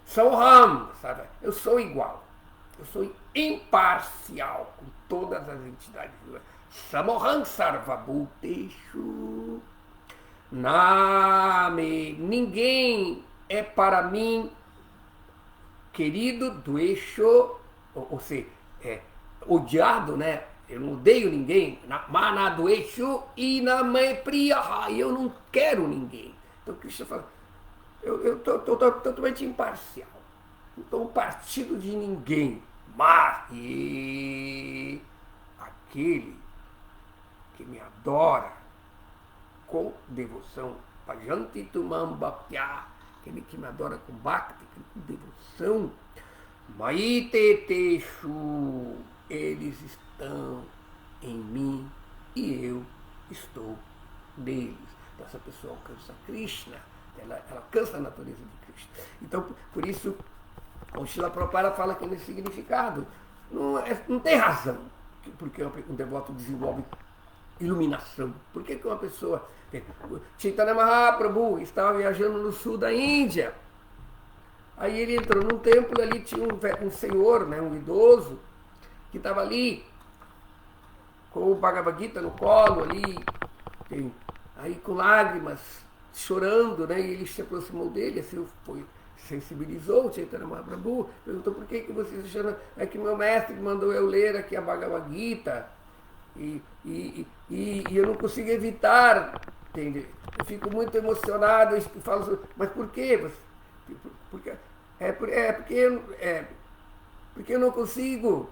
Soham, sabe? Eu sou igual, eu sou imparcial com todas as entidades. Samoham Sarvabhuteshu Name, ninguém é para mim querido, Dvesho, ou seja, odiado, né? Eu não odeio ninguém. Mana Dvesho e Name Priyaha, eu não quero ninguém. Então Krishna fala, eu estou totalmente imparcial. não tomo partido de ninguém, mas aquele que me adora com devoção, Pajanti Tumam Bhaktya, aquele que me adora com bhakti, com devoção, Maite Teshu, eles estão em mim e eu estou neles. Então essa pessoa alcança Krishna, ela alcança a natureza de Krishna. Então, por isso, o Srila Prabhupada fala que nesse significado não tem razão porque um devoto desenvolve iluminação. Por que uma pessoa... Chaitanya Mahaprabhu estava viajando no sul da Índia. Aí ele entrou num templo, ali tinha um senhor, né, um idoso, que estava ali com o Bhagavad Gita no colo, ali, aí com lágrimas, chorando, né, e ele se aproximou dele, assim, sensibilizou o Chaitanya Mahaprabhu, perguntou: por que você está chorando? É que meu mestre mandou eu ler aqui a Bhagavad Gita, e eu não consigo evitar, entende? Eu fico muito emocionado e falo assim: mas por quê? Porque eu não consigo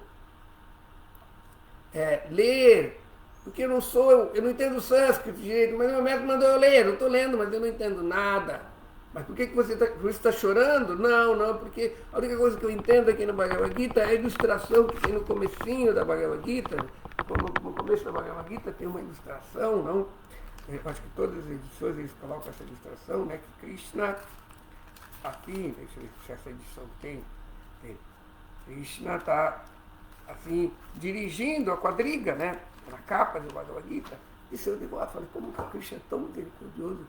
ler, porque eu não entendo sânscrito direito, mas meu mestre mandou eu ler, eu estou lendo, mas eu não entendo nada. Mas por que você está chorando? Não, porque a única coisa que eu entendo aqui na Bhagavad Gita é a ilustração que tem no comecinho da Bhagavad Gita. No começo da Bhagavad Gita tem uma ilustração, não? Eu acho que todas as edições eles colocam essa ilustração, né? Que Krishna, aqui, deixa eu ver se essa edição tem. Krishna está, assim, dirigindo a quadriga, né? Na capa do Bhagavad Gita. E seu devoto fala: como que o Krishna é tão misericordioso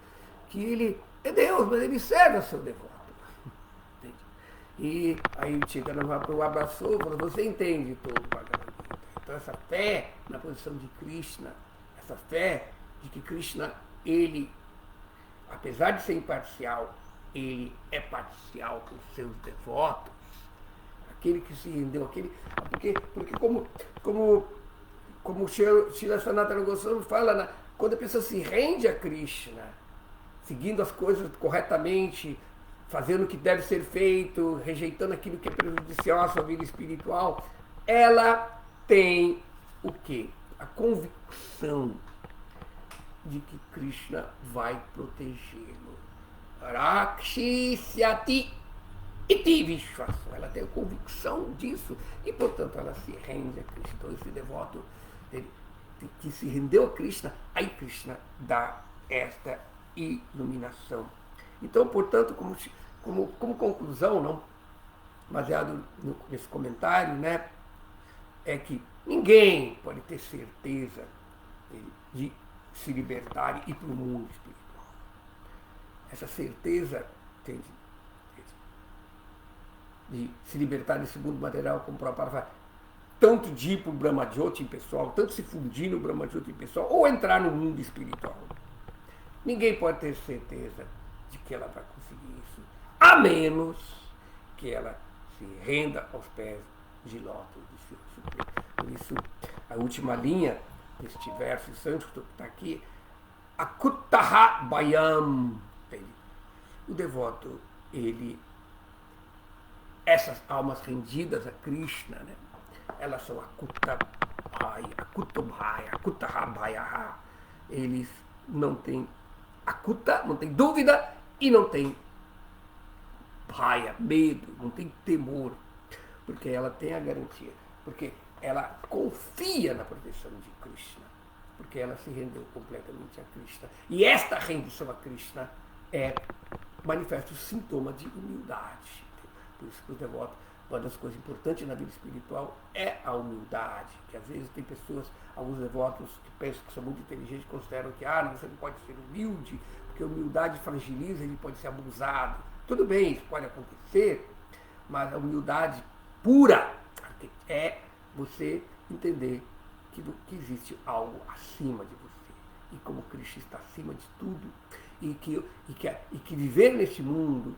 que ele é Deus, mas ele serve a seu devoto. Entende? E aí o Chaitanya Mahaprabhu abraçou e falou: você entende todo o Bhagavad Gita. Então essa fé na posição de Krishna, essa fé de que Krishna, ele, apesar de ser imparcial, ele é parcial com os seus devotos, aquele que se rendeu, porque como o Srila Sanatana Goswami fala, quando a pessoa se rende a Krishna, seguindo as coisas corretamente, fazendo o que deve ser feito, rejeitando aquilo que é prejudicial à sua vida espiritual, ela tem o quê? A convicção de que Krishna vai protegê-lo. Rakshisyati iti Vishvaso. Ela tem a convicção disso e, portanto, ela se rende a Krishna. Então, esse devoto que se rendeu a Krishna, aí Krishna dá esta iluminação. Então, portanto, como conclusão, não, baseado nesse comentário, né, é que ninguém pode ter certeza de se libertar e ir para o mundo espiritual. Essa certeza de se libertar desse mundo material, como o Prabhupada fala, tanto de ir para o Brahmajyoti pessoal, tanto se fundir no Brahmajyoti pessoal, ou entrar no mundo espiritual. Ninguém pode ter certeza de que ela vai conseguir isso, a menos que ela se renda aos pés de lótus do Senhor Supremo. Por isso, a última linha deste verso sânscrito que está aqui, Akuttaha Bhayam. O devoto, essas almas rendidas a Krishna, né, elas são Akuttaha Bhaya. Eles não têm Akutta, não tem dúvida, e não tem Bhaya, medo, não tem temor, porque ela tem a garantia, porque ela confia na proteção de Krishna, porque ela se rendeu completamente a Krishna. E esta rendição a Krishna manifesta o sintoma de humildade. Por isso que o devoto, uma das coisas importantes na vida espiritual é a humildade, que às vezes tem pessoas, alguns devotos que pensam que são muito inteligentes, consideram que você não pode ser humilde, porque a humildade fragiliza, ele pode ser abusado. Tudo bem, isso pode acontecer, mas a humildade pura é você entender que existe algo acima de você. E como Krishna está acima de tudo, e que viver neste mundo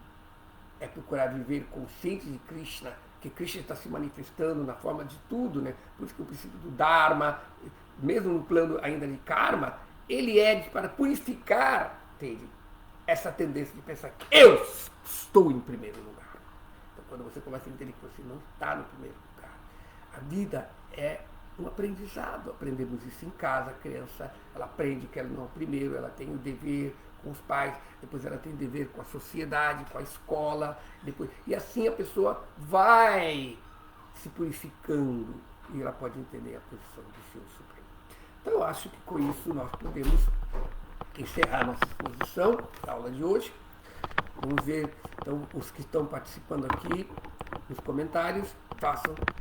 é procurar viver consciente de Krishna, que Krishna está se manifestando na forma de tudo, né? Por isso que o princípio do Dharma, mesmo no plano ainda de karma, ele para purificar essa tendência de pensar que eu estou em primeiro lugar. Então, quando você começa a entender que você não está no primeiro lugar. A vida é um aprendizado. Aprendemos isso em casa. A criança, ela aprende que ela não é o primeiro, ela tem o dever com os pais, depois ela tem o dever com a sociedade, com a escola, e assim a pessoa vai se purificando e ela pode entender a posição do Senhor Supremo. Então eu acho que com isso nós podemos encerrar nossa exposição, a aula de hoje. Vamos ver, então, os que estão participando aqui nos comentários,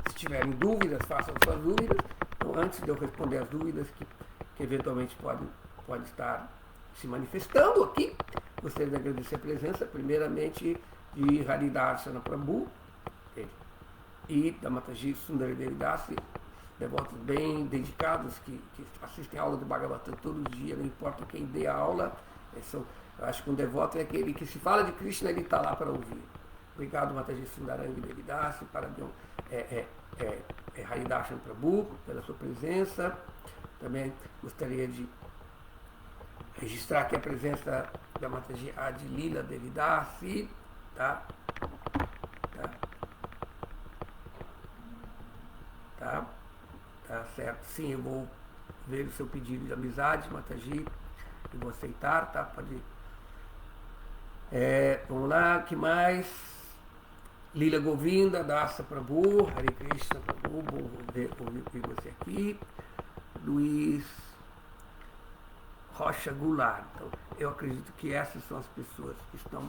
se tiverem dúvidas, façam suas dúvidas. Então, antes de eu responder as dúvidas que eventualmente podem estar se manifestando aqui, gostaria de agradecer a presença, primeiramente, de Haridarsana Prabhu e da Mataji Sundaredevi Dasi, devotos bem dedicados que assistem a aula do Bhagavatam todo dia, não importa quem dê a aula. Eu acho que um devoto é aquele que se fala de Krishna, ele está lá para ouvir. Obrigado, Mataji Sundaredevi Dasi, parabéns, Haridarsana Prabhu, pela sua presença. Também gostaria de registrar aqui a presença da Mataji Adilila Devidasi, tá? Tá certo, sim, eu vou ver o seu pedido de amizade, Mataji, eu vou aceitar, tá? Pode. Vamos lá, que mais? Lila Govinda, Dasa Prabhu, Hare Krishna Prabhu, bom ver você aqui. Luiz Rocha Goulart. Então, eu acredito que essas são as pessoas que estão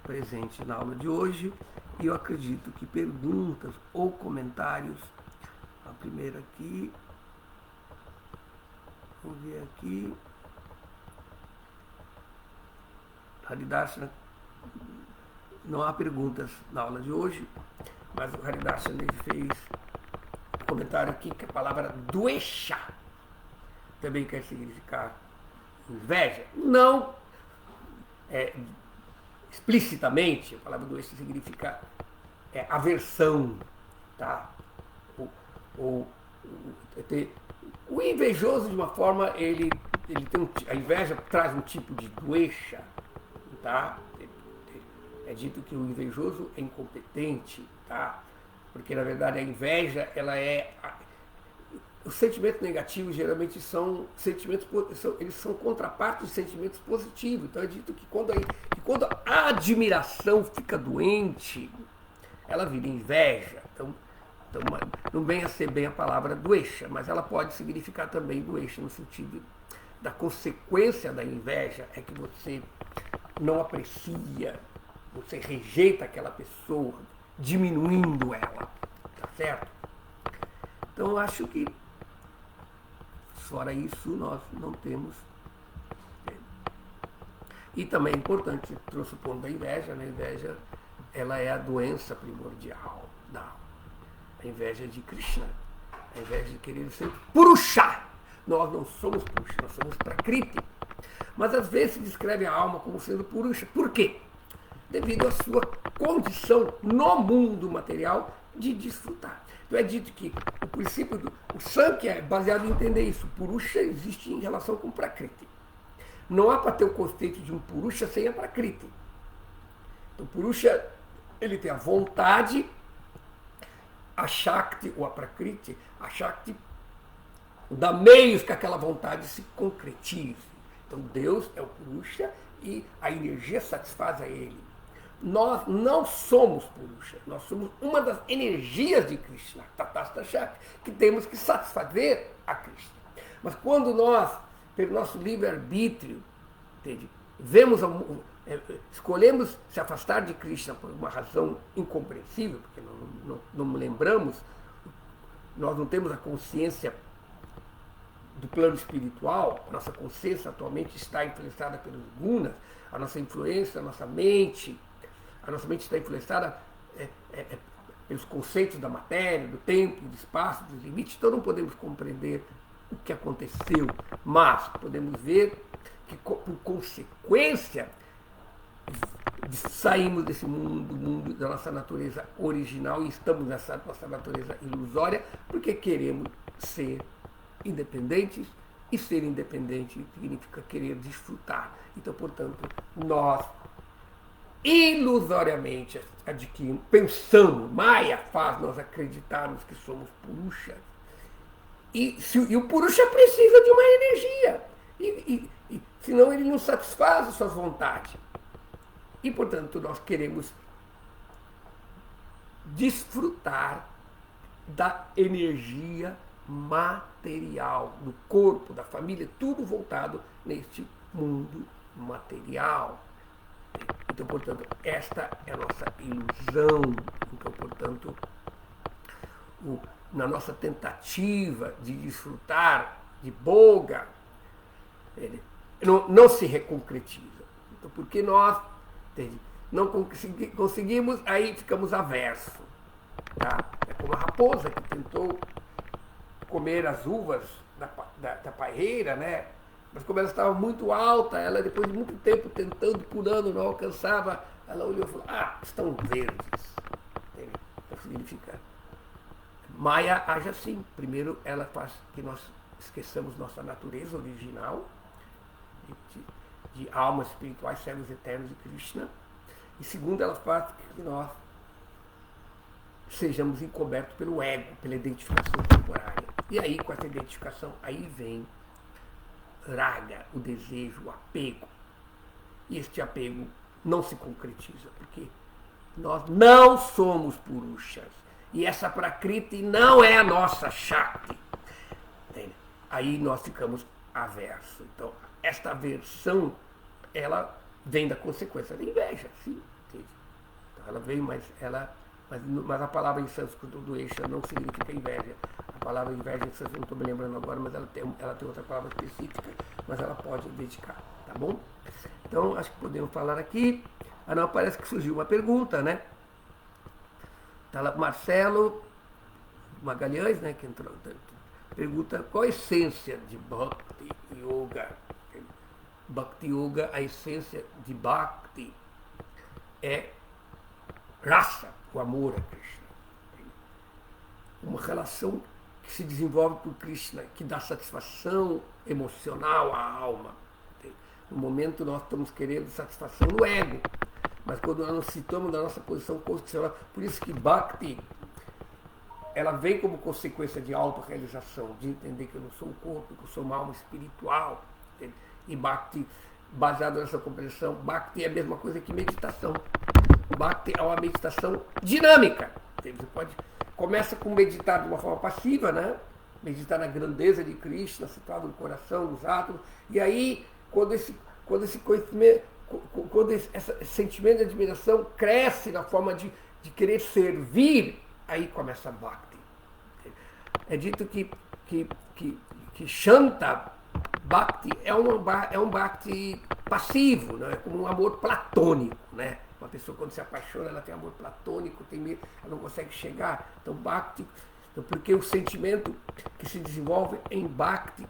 presentes na aula de hoje, e eu acredito que perguntas ou comentários. A primeira aqui, vamos ver aqui, Haridarsana, não há perguntas na aula de hoje, mas o Haridarsana fez um comentário aqui que a palavra doesha também quer significar inveja. Não explicitamente, a palavra doesha significa aversão, tá? O invejoso, de uma forma, ele tem a inveja traz um tipo de doença, tá? É dito que o invejoso é incompetente, tá? Porque na verdade a inveja, os sentimentos negativos geralmente são sentimentos, eles são contrapartes de sentimentos positivos. Então é dito que quando a admiração fica doente, ela vira inveja. Então, não vem a ser bem a palavra doença, mas ela pode significar também doença no sentido da consequência da inveja é que você não aprecia, você rejeita aquela pessoa, diminuindo ela, tá certo? Então eu acho que fora isso nós não temos. E também é importante, trouxe o ponto da inveja, né? A inveja, ela é a doença primordial da alma. A inveja de Krishna, a inveja de querer ser Purusha. Nós não somos Purusha, nós somos Prakriti. Mas às vezes se descreve a alma como sendo Purusha. Por quê? Devido à sua condição no mundo material de desfrutar. Então é dito que o princípio o Sankhya é baseado em entender isso. Purusha existe em relação com Prakriti. Não há para ter o conceito de um Purusha sem a Prakriti. Então Purusha, ele tem a vontade, a Shakti ou a Prakriti, a Shakti dá meios que aquela vontade se concretize. Então Deus é o Purusha e a energia satisfaz a ele. Nós não somos Purusha, nós somos uma das energias de Krishna, Tatastha Shakti, que temos que satisfazer a Krishna. Mas quando nós, pelo nosso livre-arbítrio, escolhemos se afastar de Krishna por uma razão incompreensível, porque não lembramos, nós não temos a consciência do plano espiritual, a nossa consciência atualmente está influenciada pelos gunas, a nossa influência, a nossa mente está influenciada pelos conceitos da matéria, do tempo, do espaço, dos limites, então não podemos compreender o que aconteceu, mas podemos ver que, por consequência, saímos desse mundo da nossa natureza original e estamos nessa nossa natureza ilusória porque queremos ser independentes, e ser independente significa querer desfrutar. Então, portanto, nós ilusoriamente adquirimos, pensamos, Maya faz nós acreditarmos que somos Purushas. E o Purusha precisa de uma energia. Senão ele não satisfaz as suas vontades. E, portanto, nós queremos desfrutar da energia material, do corpo, da família, tudo voltado neste mundo material. Então, portanto, esta é a nossa ilusão. Então, portanto, na nossa tentativa de desfrutar de Boga, ele não se reconcretiza. Então, porque nós não conseguimos, aí ficamos aversos. Tá? É como a raposa que tentou comer as uvas da parreira, né? Mas como ela estava muito alta, ela depois de muito tempo tentando, pulando, não alcançava, ela olhou e falou, estão verdes. Então significa, Maya age assim. Primeiro ela faz que nós esqueçamos nossa natureza original, de almas espirituais, servos eternos de Krishna. E segundo, ela faz que nós sejamos encobertos pelo ego, pela identificação temporária. E aí, com essa identificação, aí vem raga, o desejo, o apego. E este apego não se concretiza, porque nós não somos Purushas. E essa Prakriti não é a nossa Shakti. Entende? Aí nós ficamos aversos. Então, esta aversão, ela vem da consequência da inveja, sim. Entende? Então, ela vem, mas a palavra em sânscrito do Esha não significa inveja. A palavra inveja em sânscrito, não estou me lembrando agora, mas ela tem outra palavra específica, mas ela pode dedicar, tá bom? Então, acho que podemos falar aqui. Não, parece que surgiu uma pergunta, né? Tá lá, Marcelo Magalhães, né, que entrou, pergunta qual a essência de Bhakti Yoga. Bhakti Yoga, a essência de Bhakti é rasa, o amor a Krishna. Uma relação que se desenvolve com Krishna, que dá satisfação emocional à alma. No momento nós estamos querendo satisfação no ego, mas quando nós nos citamos da nossa posição constitucional, por isso que Bhakti, ela vem como consequência de autorrealização, de entender que eu não sou um corpo, que eu sou uma alma espiritual. Entende? E Bhakti, baseado nessa compreensão, Bhakti é a mesma coisa que meditação. Bhakti é uma meditação dinâmica. Entende? Você começa com meditar de uma forma passiva, né? Meditar na grandeza de Krishna, situado no coração, nos átomos, e aí, quando esse conhecimento, quando esse sentimento de admiração cresce na forma de querer servir, aí começa a Bhakti. É dito que Shanta Bhakti é um Bhakti passivo, né? É como um amor platônico, né? Uma pessoa, quando se apaixona, ela tem amor platônico, tem medo, ela não consegue chegar. Então, Bhakti, porque o sentimento que se desenvolve em Bhakti,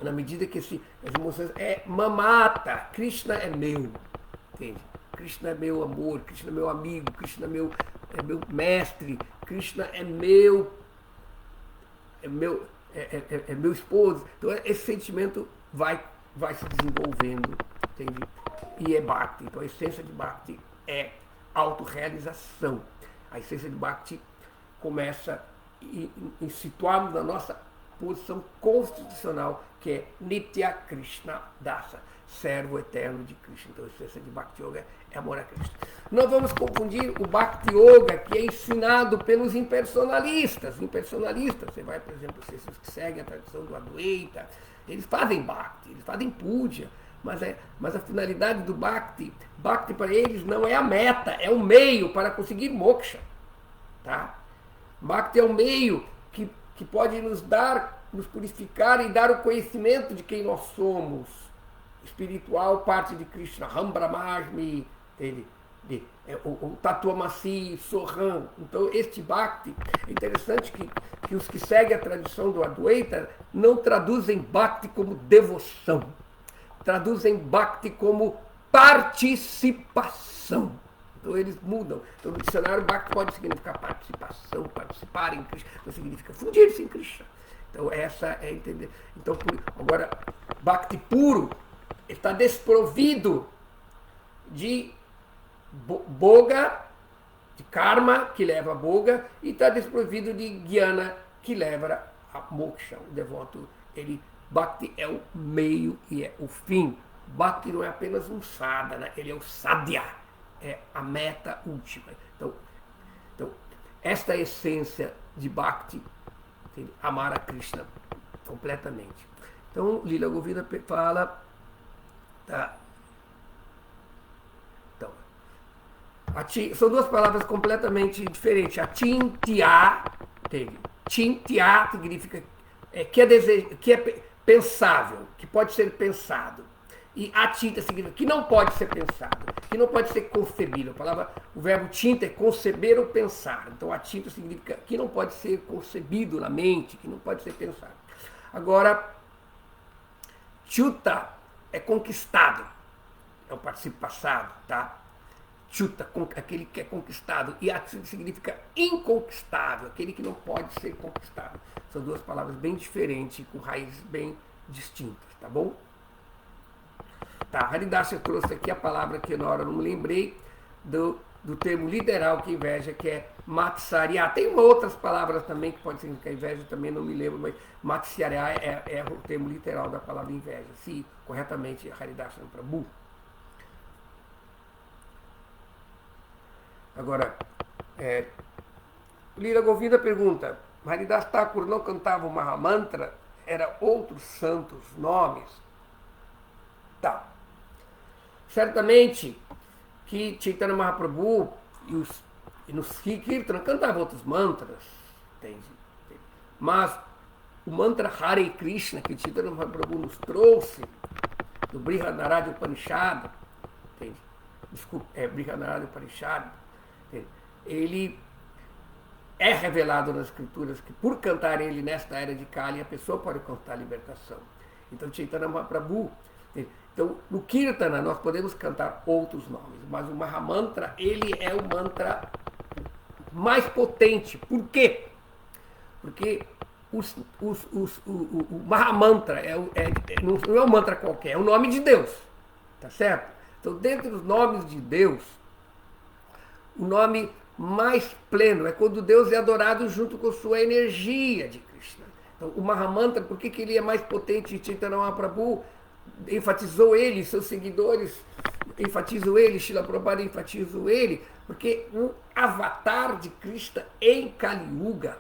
na medida que as emoções é mamata, Krishna é meu, entende? Krishna é meu amor, Krishna é meu amigo, Krishna é meu mestre, Krishna é meu esposo. Então esse sentimento vai se desenvolvendo, entende? E é Bhakti. Então a essência de Bhakti é autorrealização. A essência de Bhakti começa em situarmos na nossa posição constitucional, que é Nitya Krishna Dasa, servo eterno de Krishna. Então a essência de Bhakti Yoga é amor a Krishna. Não vamos confundir o Bhakti Yoga, que é ensinado pelos impersonalistas. Você vai, por exemplo, esses que seguem a tradição do Advaita, eles fazem Bhakti, eles fazem Puja, mas a finalidade do Bhakti para eles não é a meta, é o meio para conseguir moksha. Tá? Bhakti é o meio que pode nos purificar e dar o conhecimento de quem nós somos. Espiritual, parte de Krishna, Ram Brahmasmi, o Tatuamasi, Soham. Então, este Bhakti, é interessante que os que seguem a tradição do Advaita não traduzem Bhakti como devoção, traduzem Bhakti como participação. Então eles mudam. Então no dicionário Bhakti pode significar participação, participar em Krishna, não significa fundir-se em Krishna. Então essa é entender. Então agora Bhakti puro está desprovido de boga, de karma, que leva a boga, e está desprovido de jnana, que leva a moksha. O devoto, bhakti é o meio e é o fim. Bhakti não é apenas um sadhana, ele é o sadhya, é a meta última. Então esta é a essência de bhakti, amar a Krishna completamente. Então, Lila Govinda fala, tá? Então, são duas palavras completamente diferentes. A Chintya, Chintya significa que é pensável, que pode ser pensado. E Achita significa que não pode ser pensado, que não pode ser concebido. O verbo tinta é conceber ou pensar. Então Achita significa que não pode ser concebido na mente, que não pode ser pensado. Agora, Chuta é conquistado, é o particípio passado, tá? Chuta, aquele que é conquistado. E Achita significa inconquistável, aquele que não pode ser conquistado. São duas palavras bem diferentes, com raízes bem distintas, tá bom? Tá, Haridasa trouxe aqui a palavra que na hora eu não me lembrei do termo literal que inveja, que é Matsarya. Tem outras palavras também que podem significar inveja, também não me lembro, mas Matsarya é o termo literal da palavra inveja, se corretamente Haridasa Prabhu. Agora, Lila Govinda pergunta, Haridas Thakur não cantava o Mahamantra? Era outros santos nomes? Tá. Certamente que Chaitanya Mahaprabhu e no Kirtana cantavam outros mantras, entende? Mas o mantra Hare Krishna que Chaitanya Mahaprabhu nos trouxe, do Brihadaradi Upanishad, entende? Desculpa, Brihadaradi Upanishad, entende? Ele é revelado nas escrituras que por cantar ele nesta era de Kali, a pessoa pode cantar a libertação. Então Chaitanya Mahaprabhu, então, no Kirtana nós podemos cantar outros nomes, mas o Mahamantra, ele é o mantra mais potente. Por quê? Porque o Mahamantra não é um mantra qualquer, é o nome de Deus, tá certo? Então, dentre os nomes de Deus, o nome mais pleno é quando Deus é adorado junto com sua energia de Krishna. Então, o Mahamantra, por que ele é mais potente? Chaitanya Mahaprabhu enfatizou ele, seus seguidores enfatizam ele, Srila Prabhupada enfatizou ele, porque o avatar de Krishna em Kali Yuga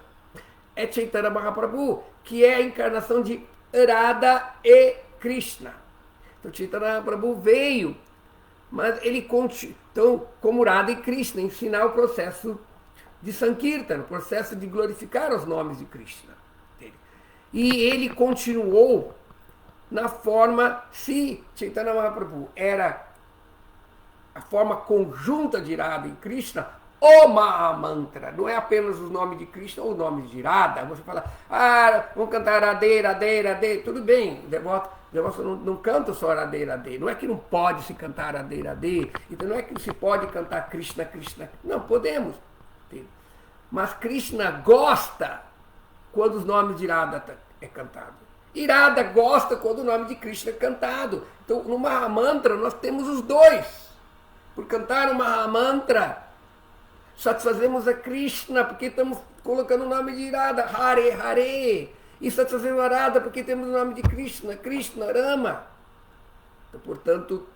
é Chaitanya Mahaprabhu, que é a encarnação de Radha e Krishna. Então Chaitanya Mahaprabhu veio, mas ele continua, então, como Radha e Krishna, ensinar o processo de Sankirtana, o processo de glorificar os nomes de Krishna. E ele continuou na forma, se Chaitanya Mahaprabhu era a forma conjunta de Radha e Krishna, o Mahamantra, não é apenas os nomes de Krishna ou os nomes de Radha. Você fala, vamos cantar Radhe, Radhe, Radhe, tudo bem, o devoto não canta só Radhe, Radhe, não é que não pode se cantar Radhe, Radhe, então não é que se pode cantar Krishna, Krishna, não, podemos, mas Krishna gosta quando os nomes de Radha é cantado. Irada gosta quando o nome de Krishna é cantado. Então, no Mahamantra, nós temos os dois. Por cantar o Mahamantra, satisfazemos a Krishna, porque estamos colocando o nome de Irada, Hare, Hare. E satisfazemos a Radha, porque temos o nome de Krishna, Krishna, Rama. Então, portanto,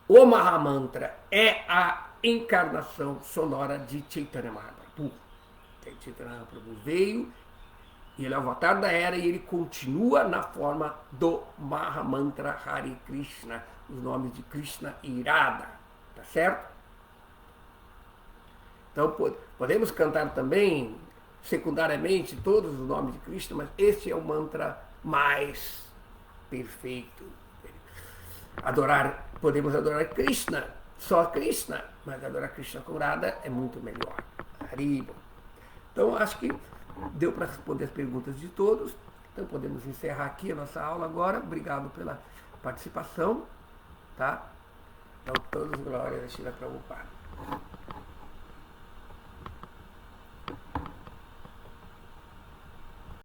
o Mahamantra é a encarnação sonora de Chaitanya Mahaprabhu. Chaitanya Mahaprabhu veio, e ele é o avatar da era e ele continua na forma do Mahamantra Hare Krishna, os nomes de Krishna e Radha, tá certo? Então podemos cantar também, secundariamente, todos os nomes de Krishna, mas este é o mantra mais perfeito. Podemos adorar Krishna, só Krishna, mas adorar Krishna com Radha é muito melhor. Haribo. Então acho que deu para responder as perguntas de todos. Então podemos encerrar aqui a nossa aula agora. Obrigado pela participação. Tá? Então, todas as glórias a Srila Prabhupada.